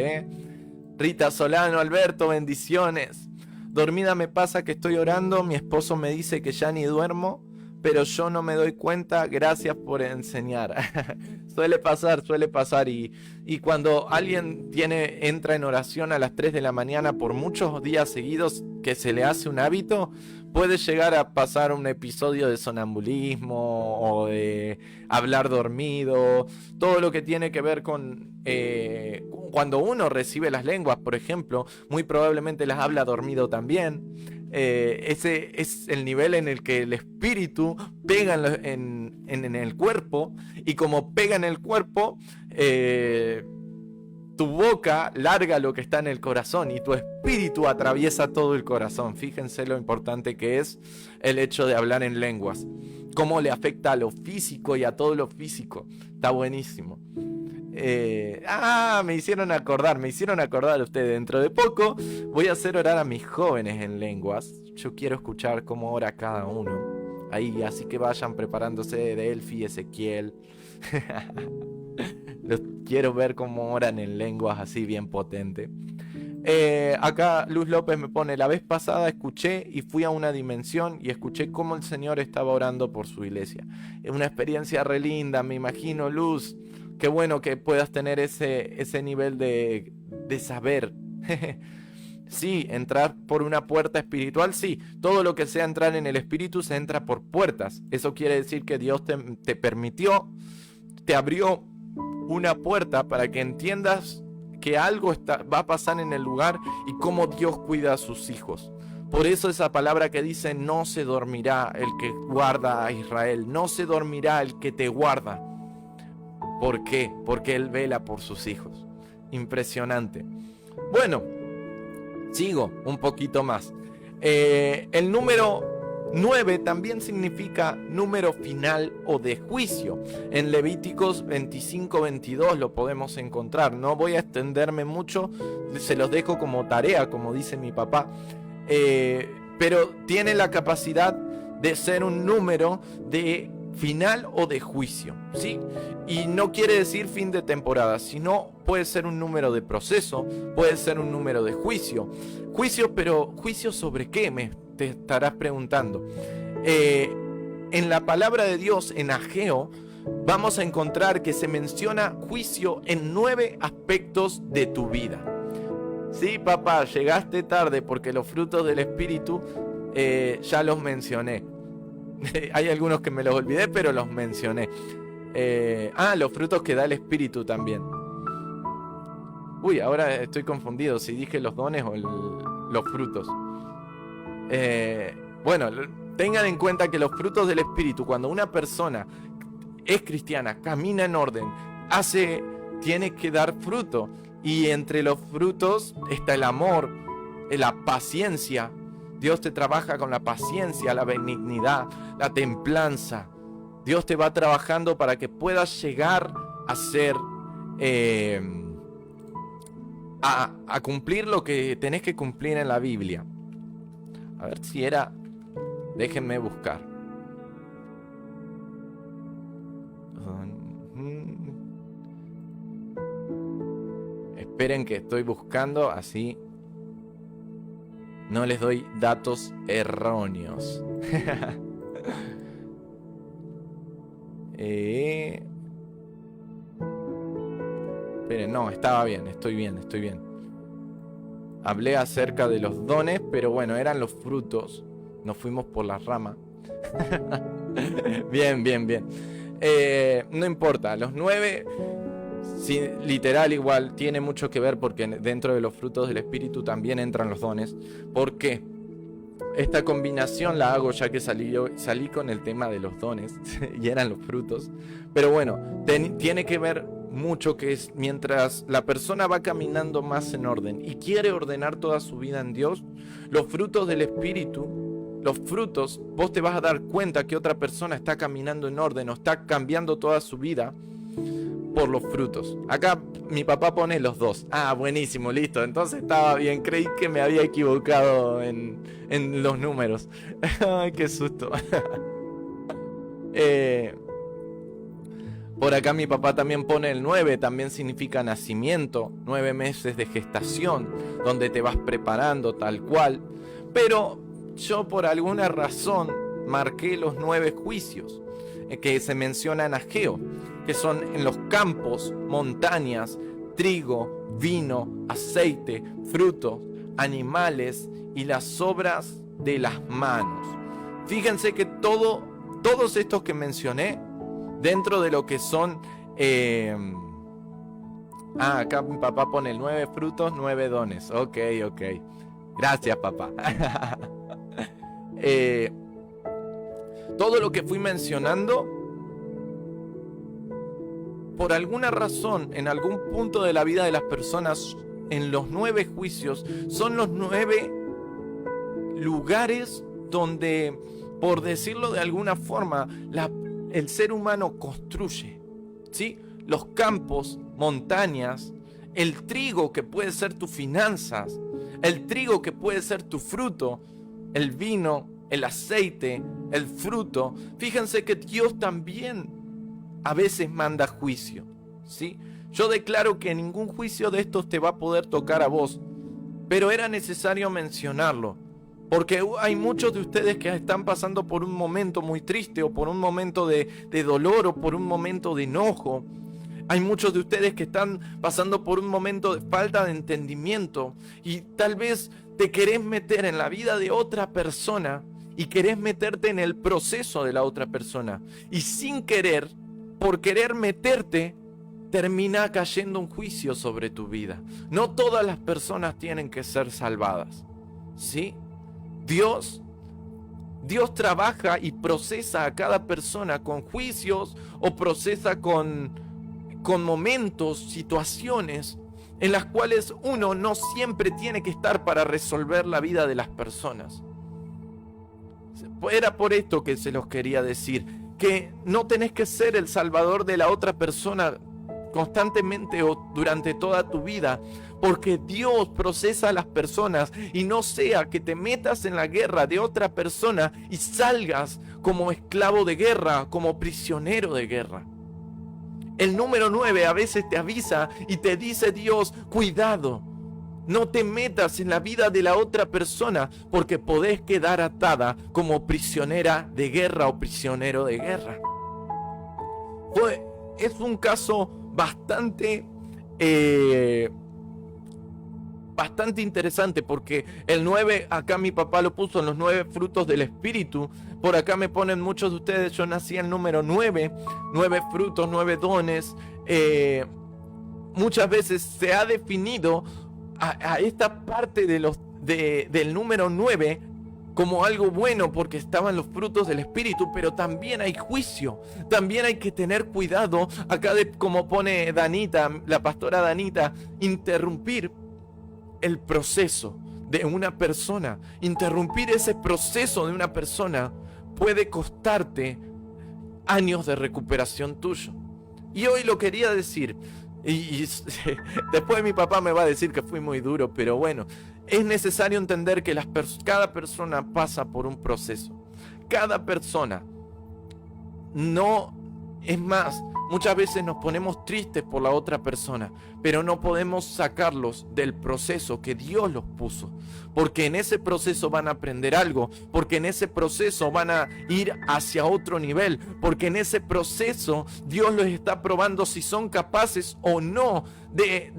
Rita Solano, Alberto, bendiciones. Dormida me pasa que estoy orando. Mi esposo me dice que ya ni duermo, pero yo no me doy cuenta. Gracias por enseñar. Suele pasar. Y cuando alguien entra en oración a las 3 de la mañana por muchos días seguidos, que se le hace un hábito, puede llegar a pasar un episodio de sonambulismo o de hablar dormido. Todo lo que tiene que ver con cuando uno recibe las lenguas, por ejemplo, muy probablemente las habla dormido también. Ese es el nivel en el que el espíritu pega en el cuerpo, y como pega en el cuerpo, tu boca larga lo que está en el corazón y tu espíritu atraviesa todo el corazón. Fíjense lo importante que es el hecho de hablar en lenguas, cómo le afecta a lo físico y a todo lo físico. Está buenísimo. Me hicieron acordar ustedes. Dentro de poco voy a hacer orar a mis jóvenes en lenguas. Yo quiero escuchar cómo ora cada uno ahí, así que vayan preparándose de Elfi y Ezequiel. Los quiero ver cómo oran en lenguas así bien potente. Acá Luz López me pone: la vez pasada escuché y fui a una dimensión y escuché cómo el Señor estaba orando por su iglesia. Es una experiencia re linda, me imagino, Luz. Qué bueno que puedas tener ese nivel de saber. Sí, entrar por una puerta espiritual, sí. Todo lo que sea entrar en el espíritu se entra por puertas. Eso quiere decir que Dios te permitió, te abrió una puerta para que entiendas que algo va a pasar en el lugar y cómo Dios cuida a sus hijos. Por eso esa palabra que dice: no se dormirá el que guarda a Israel, no se dormirá el que te guarda. ¿Por qué? Porque Él vela por sus hijos. Impresionante. Bueno, sigo un poquito más. El número 9 también significa número final o de juicio. En Levíticos 25-22 lo podemos encontrar. No voy a extenderme mucho, se los dejo como tarea, como dice mi papá. Pero tiene la capacidad de ser un número de final o de juicio, ¿sí? Y no quiere decir fin de temporada, sino puede ser un número de proceso, puede ser un número de juicio. Juicio, pero ¿juicio sobre qué? Te estarás preguntando. En la palabra de Dios, en Ageo, vamos a encontrar que se menciona juicio en 9 aspectos de tu vida. Sí, papá, llegaste tarde porque los frutos del Espíritu ya los mencioné. Hay algunos que me los olvidé, pero los mencioné. Los frutos que da el Espíritu también. Uy, ahora estoy confundido si dije los dones o los frutos. Bueno, tengan en cuenta que los frutos del Espíritu, cuando una persona es cristiana, camina en orden, tiene que dar fruto. Y entre los frutos está el amor, la paciencia. Dios te trabaja con la paciencia, la benignidad, la templanza. Dios te va trabajando para que puedas llegar a ser, a cumplir lo que tenés que cumplir en la Biblia. A ver si era... Déjenme buscar. Esperen que estoy buscando, así no les doy datos erróneos. Esperen, no, estaba bien, estoy bien. Hablé acerca de los dones, pero bueno, eran los frutos. Nos fuimos por la rama. Bien. No importa, los 9, sí, literal igual, tiene mucho que ver porque dentro de los frutos del Espíritu también entran los dones. ¿Por qué? Esta combinación la hago ya que salí con el tema de los dones y eran los frutos. Pero bueno, tiene que ver mucho que es mientras la persona va caminando más en orden y quiere ordenar toda su vida en Dios, los frutos del Espíritu, los frutos, vos te vas a dar cuenta que otra persona está caminando en orden o está cambiando toda su vida por los frutos. Acá mi papá pone los dos. Ah, buenísimo, listo. Entonces estaba bien. Creí que me había equivocado en los números. Ay, qué susto. Por acá mi papá también pone el 9. También significa nacimiento. 9 meses de gestación, donde te vas preparando tal cual. Pero yo por alguna razón marqué los 9 juicios que se menciona en Ageo, que son en los campos, montañas, trigo, vino, aceite, frutos, animales y las obras de las manos. Fíjense que todos estos que mencioné, dentro de lo que son... acá mi papá pone 9 frutos, 9 dones. Ok. Gracias, papá. Todo lo que fui mencionando, por alguna razón, en algún punto de la vida de las personas, en los 9 juicios, son los 9 lugares donde, por decirlo de alguna forma, el ser humano construye, ¿sí? Los campos, montañas, el trigo que puede ser tus finanzas, el trigo que puede ser tu fruto, el vino, el aceite, el fruto. Fíjense que Dios también a veces manda juicio, ¿sí? Yo declaro que ningún juicio de estos te va a poder tocar a vos, pero era necesario mencionarlo, porque hay muchos de ustedes que están pasando por un momento muy triste, o por un momento de dolor, o por un momento de enojo. Hay muchos de ustedes que están pasando por un momento de falta de entendimiento, y tal vez te querés meter en la vida de otra persona, y querés meterte en el proceso de la otra persona, y sin querer, por querer meterte, termina cayendo un juicio sobre tu vida. No todas las personas tienen que ser salvadas, ¿sí? Dios trabaja y procesa a cada persona con juicios, o procesa con momentos, situaciones en las cuales uno no siempre tiene que estar para resolver la vida de las personas. Era por esto que se los quería decir, que no tenés que ser el salvador de la otra persona constantemente o durante toda tu vida, porque Dios procesa a las personas, y no sea que te metas en la guerra de otra persona y salgas como esclavo de guerra, como prisionero de guerra. El número 9 a veces te avisa y te dice Dios, cuidado, no te metas en la vida de la otra persona, porque podés quedar atada como prisionera de guerra o prisionero de guerra. Es un caso bastante interesante, porque el 9, acá mi papá lo puso en los 9 frutos del Espíritu. Por acá me ponen muchos de ustedes, yo nací en el número 9 frutos, 9 dones. Muchas veces se ha definido a esta parte del número 9 como algo bueno, porque estaban los frutos del Espíritu, pero también hay juicio, también hay que tener cuidado. Acá, como pone Danita, la pastora Danita, interrumpir el proceso de una persona, interrumpir ese proceso de una persona puede costarte años de recuperación tuyo. Y hoy lo quería decir, y después mi papá me va a decir que fui muy duro, pero bueno, es necesario entender que cada persona pasa por un proceso. Cada persona. No, es más, muchas veces nos ponemos tristes por la otra persona, pero no podemos sacarlos del proceso que Dios los puso, porque en ese proceso van a aprender algo, porque en ese proceso van a ir hacia otro nivel, porque en ese proceso Dios los está probando si son capaces o no de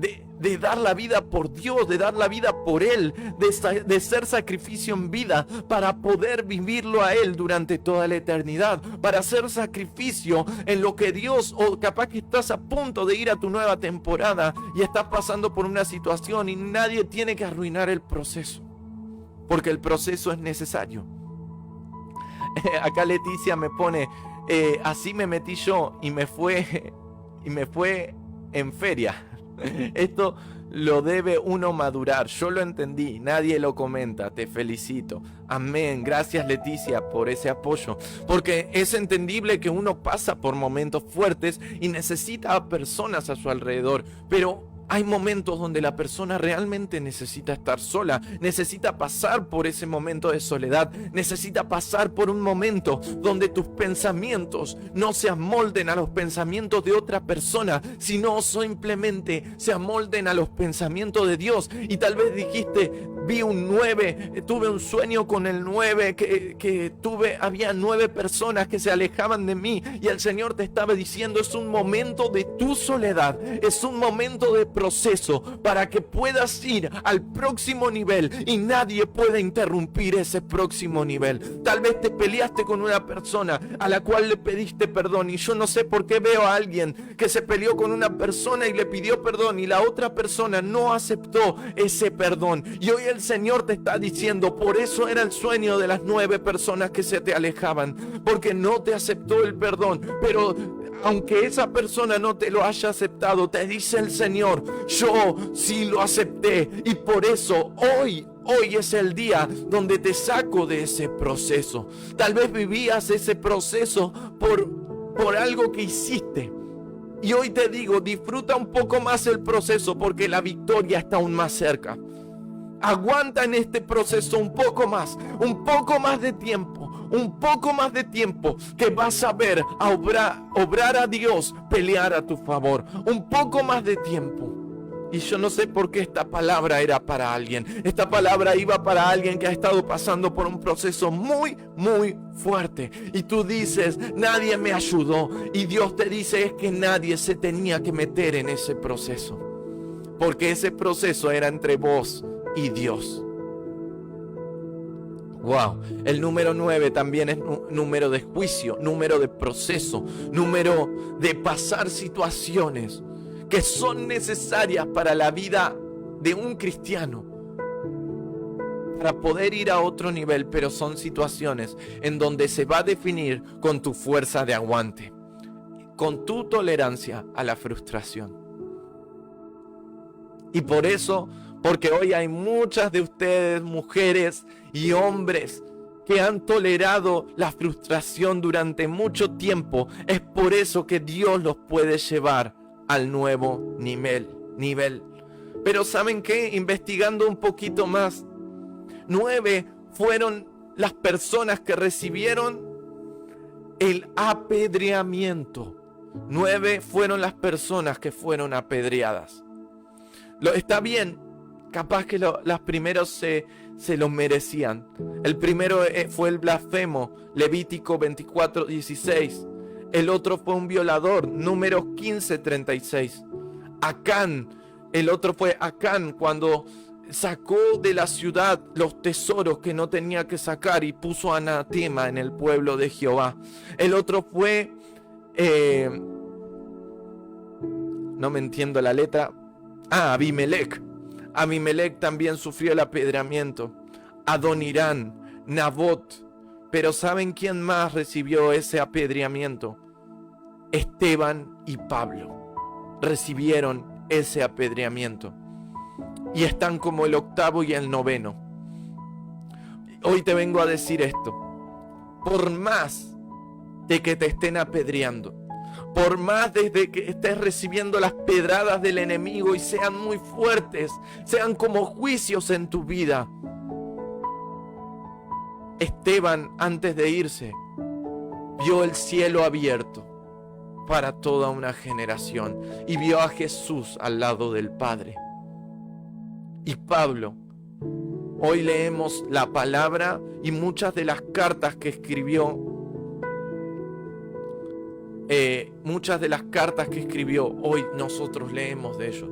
dar la vida por Dios, de dar la vida por Él, de ser sacrificio en vida para poder vivirlo a Él durante toda la eternidad, para hacer sacrificio en lo que Dios, o capaz que estás a punto de ir a tu nueva temporada y estás pasando por una situación y nadie tiene que arruinar el proceso, porque el proceso es necesario. Acá Leticia me pone, así me metí yo y me fue en feria. Esto lo debe uno madurar. Yo lo entendí, nadie lo comenta. Te felicito. Amén. Gracias, Leticia, por ese apoyo. Porque es entendible que uno pasa por momentos fuertes y necesita a personas a su alrededor. Pero hay momentos donde la persona realmente necesita estar sola, necesita pasar por ese momento de soledad, necesita pasar por un momento donde tus pensamientos no se amolden a los pensamientos de otra persona, sino simplemente se amolden a los pensamientos de Dios. Y tal vez dijiste, vi un 9, tuve un sueño con el 9, había 9 personas que se alejaban de mí, y el Señor te estaba diciendo, es un momento de tu soledad, es un momento de proceso para que puedas ir al próximo nivel y nadie pueda interrumpir ese próximo nivel. Tal vez te peleaste con una persona a la cual le pediste perdón, y yo no sé por qué veo a alguien que se peleó con una persona y le pidió perdón y la otra persona no aceptó ese perdón, y hoy el Señor te está diciendo, por eso era el sueño de las 9 personas que se te alejaban, porque no te aceptó el perdón. Pero aunque esa persona no te lo haya aceptado, te dice el Señor, yo sí lo acepté, y por eso hoy es el día donde te saco de ese proceso. Tal vez vivías ese proceso por algo que hiciste, y hoy te digo, disfruta un poco más el proceso, porque la victoria está aún más cerca. Aguanta en este proceso un poco más de tiempo, que vas a ver a obrar a Dios pelear a tu favor, un poco más de tiempo. Y yo no sé por qué esta palabra era para alguien. Esta palabra iba para alguien que ha estado pasando por un proceso muy, muy fuerte. Y tú dices, nadie me ayudó. Y Dios te dice, es que nadie se tenía que meter en ese proceso, porque ese proceso era entre vos y Dios. Wow, el número 9 también es número de juicio, número de proceso, número de pasar situaciones que son necesarias para la vida de un cristiano, para poder ir a otro nivel, pero son situaciones en donde se va a definir con tu fuerza de aguante, con tu tolerancia a la frustración. Y por eso, porque hoy hay muchas de ustedes, mujeres y hombres, que han tolerado la frustración durante mucho tiempo, es por eso que Dios los puede llevar al nuevo nivel. Pero ¿saben qué? Investigando un poquito más, 9 fueron las personas que recibieron el apedreamiento. 9 fueron las personas que fueron apedreadas. Está bien, capaz que las primeros se los merecían. El primero fue el blasfemo, Levítico 24:16. El otro fue un violador, Números 15:36. Acán, el otro fue Acán, cuando sacó de la ciudad los tesoros que no tenía que sacar y puso anatema en el pueblo de Jehová. El otro fue, no me entiendo la letra, Abimelech. Abimelech también sufrió el apedreamiento. Adonirán, Nabot. Pero ¿saben quién más recibió ese apedreamiento? Esteban y Pablo recibieron ese apedreamiento y están como el 8º y el 9º. Hoy te vengo a decir esto: por más de que te estén apedreando, por más desde que estés recibiendo las pedradas del enemigo y sean muy fuertes, sean como juicios en tu vida, Esteban, antes de irse, vio el cielo abierto para toda una generación y vio a Jesús al lado del Padre. Y Pablo, hoy leemos la palabra y muchas de las cartas que escribió, hoy nosotros leemos de ellos.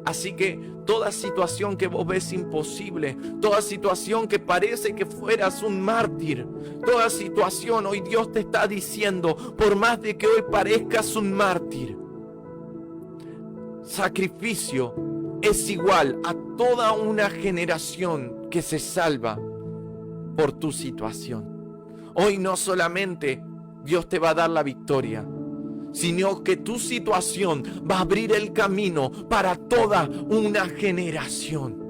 Así que toda situación que vos ves imposible, toda situación que parece que fueras un mártir, toda situación, hoy Dios te está diciendo, por más de que hoy parezcas un mártir, sacrificio es igual a toda una generación que se salva por tu situación. Hoy no solamente Dios te va a dar la victoria, sino que tu situación va a abrir el camino para toda una generación.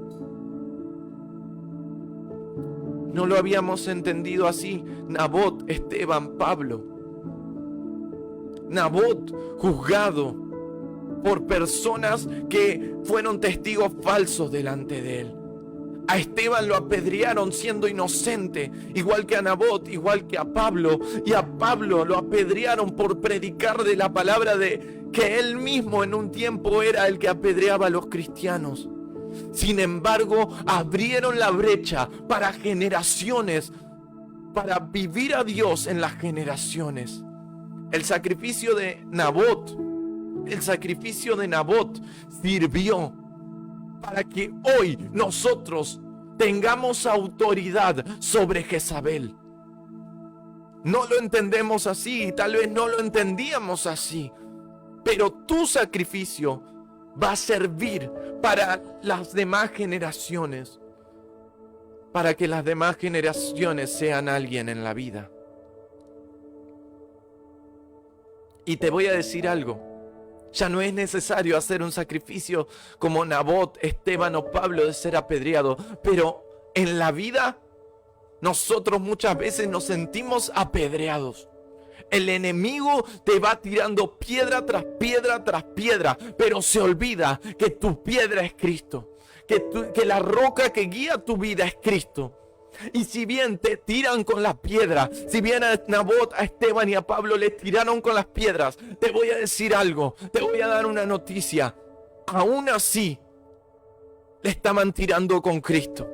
No lo habíamos entendido así. Nabot, Esteban, Pablo. Nabot, juzgado por personas que fueron testigos falsos delante de él. A Esteban lo apedrearon siendo inocente, igual que a Nabot, igual que a Pablo. Y a Pablo lo apedrearon por predicar de la palabra de que él mismo en un tiempo era el que apedreaba a los cristianos. Sin embargo, abrieron la brecha para generaciones, para vivir a Dios en las generaciones. El sacrificio de Nabot sirvió para que hoy nosotros tengamos autoridad sobre Jezabel. No lo entendemos así, tal vez no lo entendíamos así, pero tu sacrificio va a servir para las demás generaciones, para que las demás generaciones sean alguien en la vida. Y te voy a decir algo. Ya no es necesario hacer un sacrificio como Nabot, Esteban o Pablo de ser apedreado. Pero en la vida nosotros muchas veces nos sentimos apedreados. El enemigo te va tirando piedra tras piedra tras piedra, pero se olvida que tu piedra es Cristo, que la roca que guía tu vida es Cristo. Y si bien te tiran con las piedras, si bien a Nabot, a Esteban y a Pablo les tiraron con las piedras, te voy a decir algo, te voy a dar una noticia. Aún así, le estaban tirando con Cristo.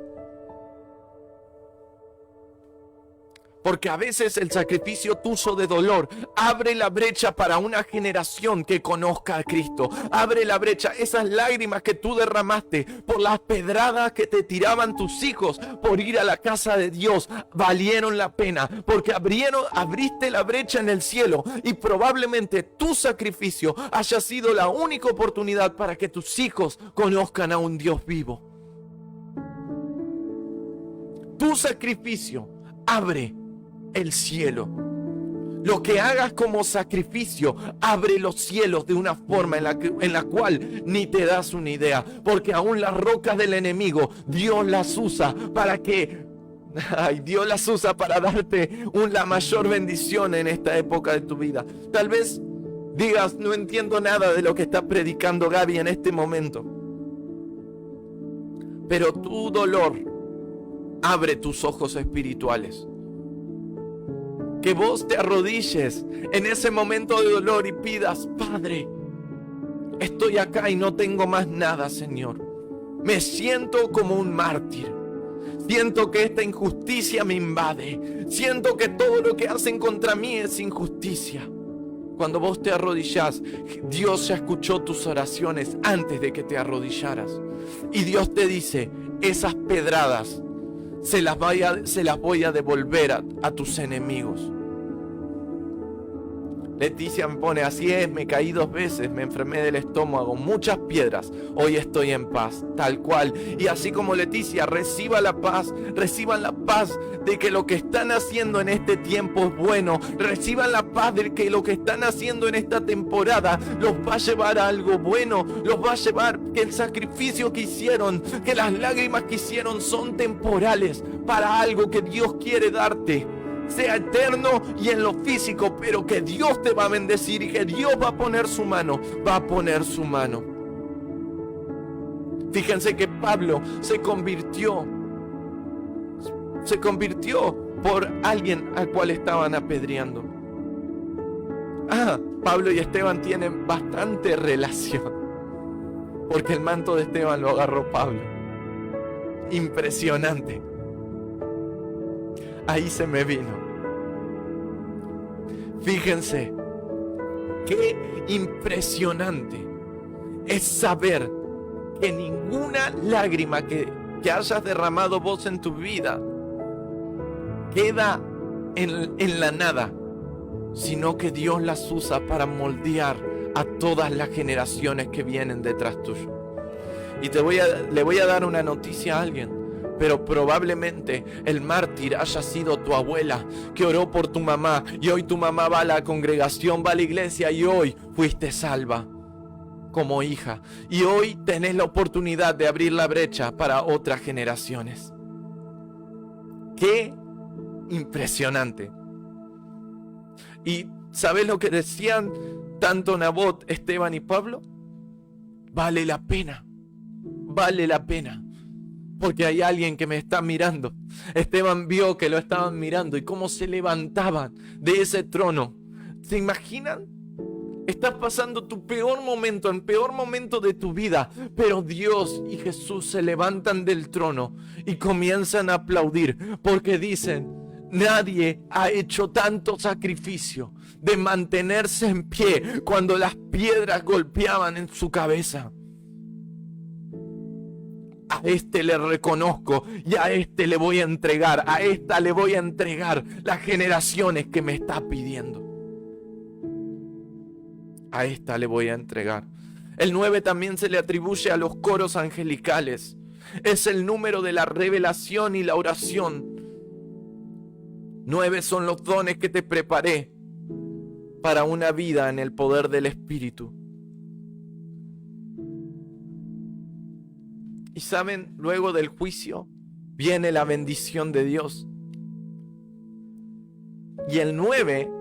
Porque a veces el sacrificio tuyo de dolor abre la brecha para una generación que conozca a Cristo. Abre la brecha, esas lágrimas que tú derramaste por las pedradas que te tiraban tus hijos por ir a la casa de Dios, valieron la pena. Porque abriste la brecha en el cielo y probablemente tu sacrificio haya sido la única oportunidad para que tus hijos conozcan a un Dios vivo. Tu sacrificio abre el cielo. Lo que hagas como sacrificio abre los cielos de una forma en la cual ni te das una idea, porque aún las rocas del enemigo Dios las usa para darte la mayor bendición en esta época de tu vida. Tal vez digas, no entiendo nada de lo que está predicando Gaby en este momento, pero tu dolor abre tus ojos espirituales. Que vos te arrodilles en ese momento de dolor y pidas, Padre, estoy acá y no tengo más nada, Señor. Me siento como un mártir. Siento que esta injusticia me invade. Siento que todo lo que hacen contra mí es injusticia. Cuando vos te arrodillás, Dios ya escuchó tus oraciones antes de que te arrodillaras. Y Dios te dice, esas pedradas se las voy a devolver a tus enemigos. Leticia me pone, así es, me caí 2 veces, me enfermé del estómago, muchas piedras, hoy estoy en paz, tal cual. Y así como Leticia, reciban la paz de que lo que están haciendo en este tiempo es bueno. Reciban la paz de que lo que están haciendo en esta temporada los va a llevar a algo bueno, los va a llevar, que el sacrificio que hicieron, que las lágrimas que hicieron son temporales para algo que Dios quiere darte. Sea eterno y en lo físico, pero que Dios te va a bendecir y que Dios va a poner su mano, Fíjense que Pablo se convirtió por alguien al cual estaban apedreando. Pablo y Esteban tienen bastante relación, porque el manto de Esteban lo agarró Pablo. Impresionante. Ahí se me vino. Fíjense, qué impresionante es saber que ninguna lágrima que hayas derramado vos en tu vida queda en la nada, sino que Dios las usa para moldear a todas las generaciones que vienen detrás tuyo. Y le voy a dar una noticia a alguien. pero probablemente el mártir haya sido tu abuela que oró por tu mamá y hoy tu mamá va a la congregación, va a la iglesia y hoy fuiste salva como hija. Y hoy tenés la oportunidad de abrir la brecha para otras generaciones. ¡Qué impresionante! ¿Y sabes lo que decían tanto Nabot, Esteban y Pablo? Vale la pena. Vale la pena. Porque hay alguien que me está mirando. Esteban vio que lo estaban mirando y cómo se levantaban de ese trono. ¿Se imaginan? Estás pasando tu peor momento, el peor momento de tu vida, pero Dios y Jesús se levantan del trono y comienzan a aplaudir porque dicen: nadie ha hecho tanto sacrificio de mantenerse en pie cuando las piedras golpeaban en su cabeza. A este le reconozco y a este le voy a entregar, a esta le voy a entregar las generaciones que me está pidiendo. A esta le voy a entregar. El 9 también se le atribuye a los coros angelicales. Es el número de la revelación y la oración. 9 son los dones que te preparé para una vida en el poder del Espíritu. Y saben, luego del juicio viene la bendición de Dios. Y el 9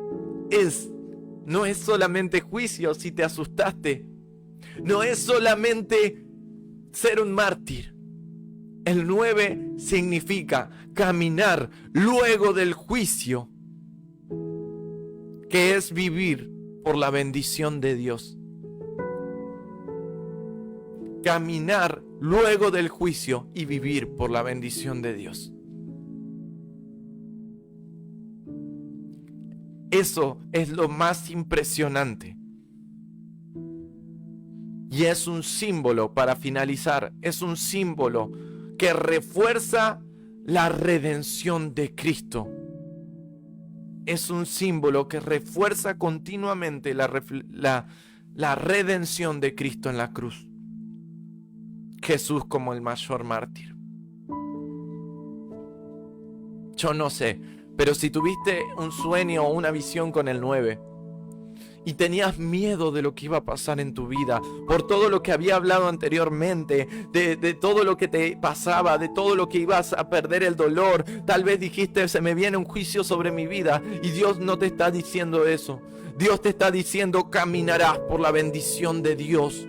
no es solamente juicio si te asustaste. No es solamente ser un mártir. El 9 significa caminar luego del juicio, que es vivir por la bendición de Dios. Caminar luego del juicio y vivir por la bendición de Dios. Eso es lo más impresionante. Y es un símbolo, para finalizar, es un símbolo que refuerza la redención de Cristo. Es un símbolo que refuerza continuamente la redención de Cristo en la cruz. Jesús como el mayor mártir. Yo no sé, pero si tuviste un sueño o una visión con el 9 y tenías miedo de lo que iba a pasar en tu vida, por todo lo que había hablado anteriormente, de todo lo que te pasaba, de todo lo que ibas a perder el dolor, tal vez dijiste: se me viene un juicio sobre mi vida, y Dios no te está diciendo eso. Dios te está diciendo: caminarás por la bendición de Dios.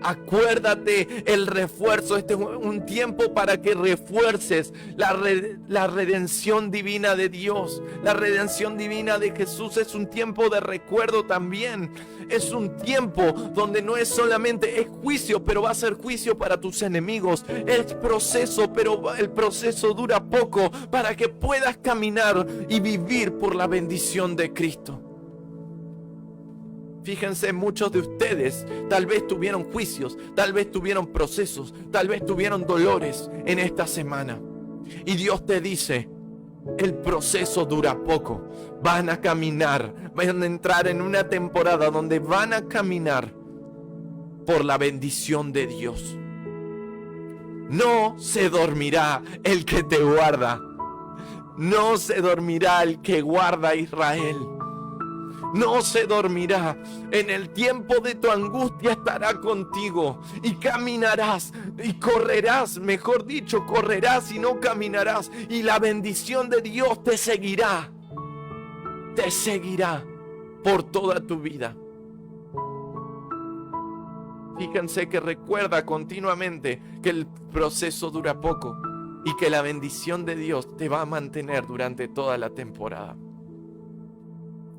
Acuérdate el refuerzo. Este es un tiempo para que refuerces la redención divina de Dios. La redención divina de Jesús es un tiempo de recuerdo también. Es un tiempo donde no es solamente es juicio, pero va a ser juicio para tus enemigos. Es proceso, pero el proceso dura poco, para que puedas caminar y vivir por la bendición de Cristo. Fíjense, muchos de ustedes tal vez tuvieron juicios, tal vez tuvieron procesos, tal vez tuvieron dolores en esta semana. Y Dios te dice: el proceso dura poco. Van a caminar, van a entrar en una temporada donde van a caminar por la bendición de Dios. No se dormirá el que te guarda. No se dormirá el que guarda a Israel. No se dormirá. En el tiempo de tu angustia estará contigo. Y caminarás y correrás, mejor dicho, correrás y no caminarás. Y la bendición de Dios te seguirá. Te seguirá por toda tu vida. Fíjense que recuerda continuamente que el proceso dura poco y que la bendición de Dios te va a mantener durante toda la temporada.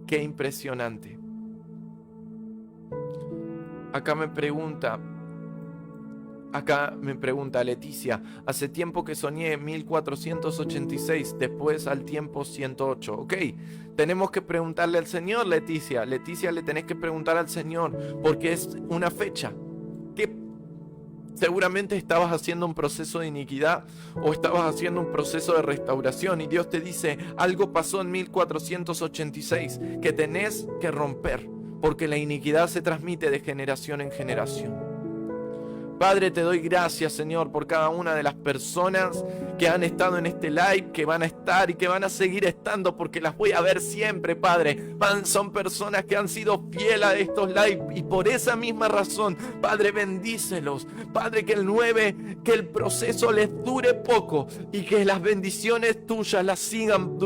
Qué impresionante. Acá me pregunta Leticia: hace tiempo que soñé 1486, después al tiempo 108. Ok, tenemos que preguntarle al Señor, Leticia. Leticia, le tenés que preguntar al Señor, porque es una fecha que seguramente estabas haciendo un proceso de iniquidad o estabas haciendo un proceso de restauración, y Dios te dice: algo pasó en 1486 que tenés que romper, porque la iniquidad se transmite de generación en generación. Padre, te doy gracias, Señor, por cada una de las personas que han estado en este live, que van a estar y que van a seguir estando, porque las voy a ver siempre, Padre. Son personas que han sido fieles a estos live y por esa misma razón, Padre, bendícelos. Padre, que el proceso les dure poco y que las bendiciones tuyas los sigan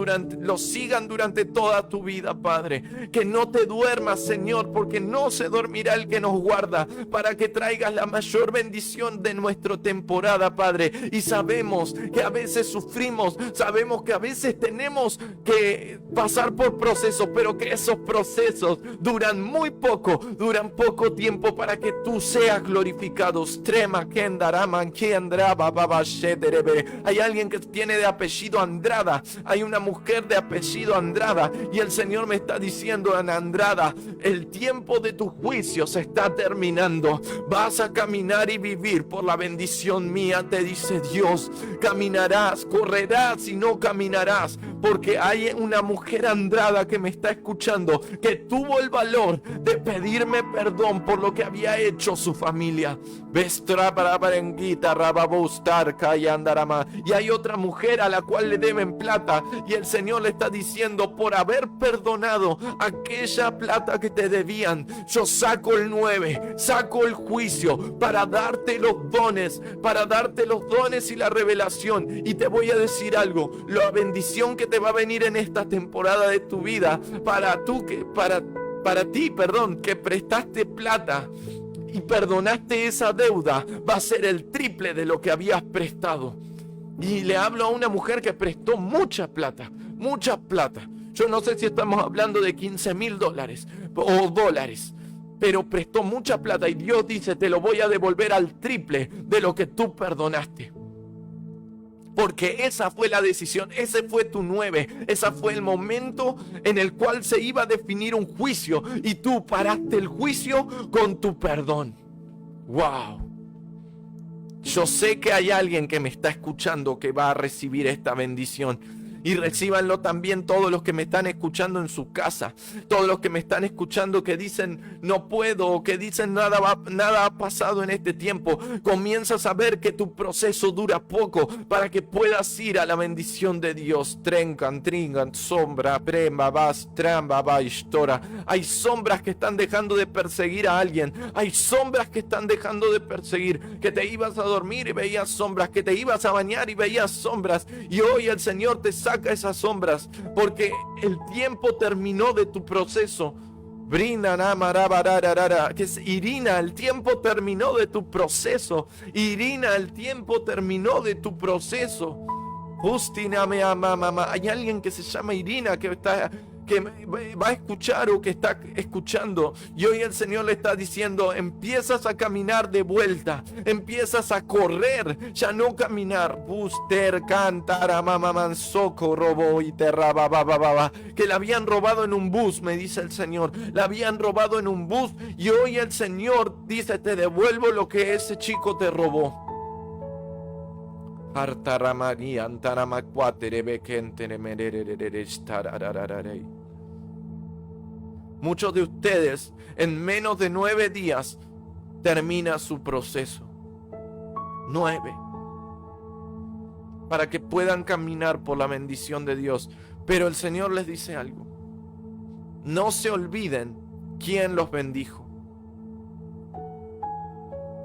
durante toda tu vida, Padre. Que no te duermas, Señor, porque no se dormirá el que nos guarda, para que traigas la mayor bendición de nuestra temporada, Padre. Y sabemos que a veces sufrimos, sabemos que a veces tenemos que pasar por procesos, pero que esos procesos duran muy poco, duran poco tiempo, para que tú seas glorificado. Hay alguien que tiene de apellido Andrada, hay una mujer de apellido Andrada, y el Señor me está diciendo: Andrada, el tiempo de tu juicio se está terminando. Vas a caminar y vivir por la bendición mía, te dice Dios. Caminarás, correrás y no caminarás, porque hay una mujer Andrada que me está escuchando, que tuvo el valor de pedirme perdón por lo que había hecho su familia. Y hay otra mujer a la cual le deben plata, y el Señor le está diciendo: por haber perdonado aquella plata que te debían, yo saco el 9, saco el juicio para darte los dones, y la revelación. Y te voy a decir algo: la bendición que te va a venir en esta temporada de tu vida, para ti, que prestaste plata y perdonaste esa deuda, va a ser el triple de lo que habías prestado. Y le hablo a una mujer que prestó mucha plata. Yo no sé si estamos hablando de $15,000 o dólares, pero prestó mucha plata, y Dios dice: te lo voy a devolver al triple de lo que tú perdonaste. Porque esa fue la decisión, ese fue tu 9, ese fue el momento en el cual se iba a definir un juicio, y tú paraste el juicio con tu perdón. ¡Wow! Yo sé que hay alguien que me está escuchando que va a recibir esta bendición. Y recíbanlo también todos los que me están escuchando en su casa, todos los que me están escuchando que dicen: no puedo, o que dicen nada ha pasado en este tiempo. Comienzas a ver que tu proceso dura poco, para que puedas ir a la bendición de Dios. Tringan, sombra, prema, vas, tramba, va, histora. Hay sombras que están dejando de perseguir a alguien. Hay sombras que están dejando de perseguir. Que te ibas a dormir y veías sombras, que te ibas a bañar y veías sombras, y hoy el Señor te saca esas sombras, porque el tiempo terminó de tu proceso. Que es Irina, el tiempo terminó de tu proceso. Irina, el tiempo terminó de tu proceso. Justina me ama, mamá. Hay alguien que se llama Irina que va a escuchar o que está escuchando, y hoy el Señor le está diciendo: empiezas a caminar de vuelta, empiezas a correr, ya no caminar. Buster cantara mamá soco robo y terraba, que la habían robado en un bus, me dice el Señor, la habían robado en un bus, y hoy el Señor dice: te devuelvo lo que ese chico te robó. Muchos de ustedes en menos de 9 días termina su proceso. 9. Para que puedan caminar por la bendición de Dios. Pero el Señor les dice algo: no se olviden quién los bendijo.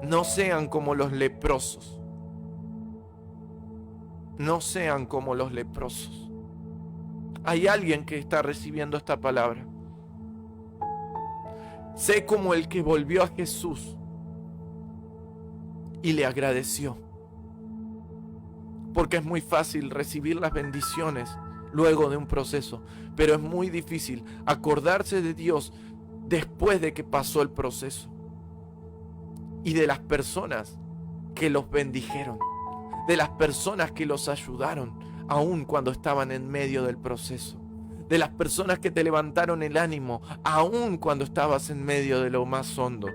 No sean como los leprosos. No sean como los leprosos. Hay alguien que está recibiendo esta palabra. Sé como el que volvió a Jesús y le agradeció. Porque es muy fácil recibir las bendiciones luego de un proceso, pero es muy difícil acordarse de Dios después de que pasó el proceso y de las personas que los bendijeron, de las personas que los ayudaron aún cuando estaban en medio del proceso, de las personas que te levantaron el ánimo aún cuando estabas en medio de lo más hondo.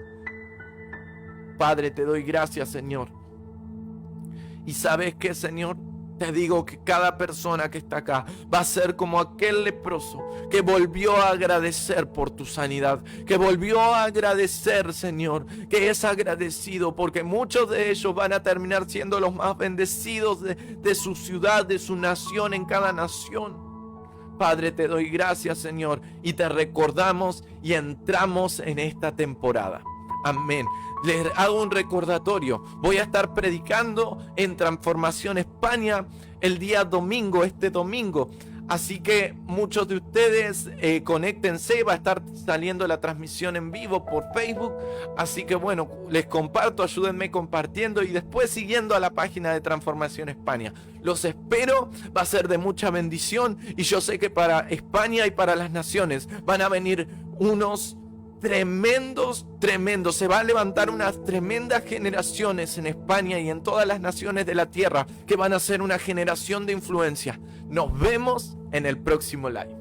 Padre, te doy gracias, Señor. Y ¿sabes qué, Señor? Te digo que cada persona que está acá va a ser como aquel leproso que volvió a agradecer por tu sanidad, que volvió a agradecer, Señor, que es agradecido, porque muchos de ellos van a terminar siendo los más bendecidos de su ciudad, de su nación, en cada nación. Padre, te doy gracias, Señor, y te recordamos y entramos en esta temporada. Amén. Les hago un recordatorio. Voy a estar predicando en Transformación España el día domingo, este domingo. Así que muchos de ustedes conéctense, va a estar saliendo la transmisión en vivo por Facebook. Así que bueno, les comparto, ayúdenme compartiendo y después siguiendo a la página de Transformación España. Los espero, va a ser de mucha bendición y yo sé que para España y para las naciones van a venir unos tremendos, se va a levantar unas tremendas generaciones en España y en todas las naciones de la tierra que van a ser una generación de influencia. Nos vemos en el próximo live.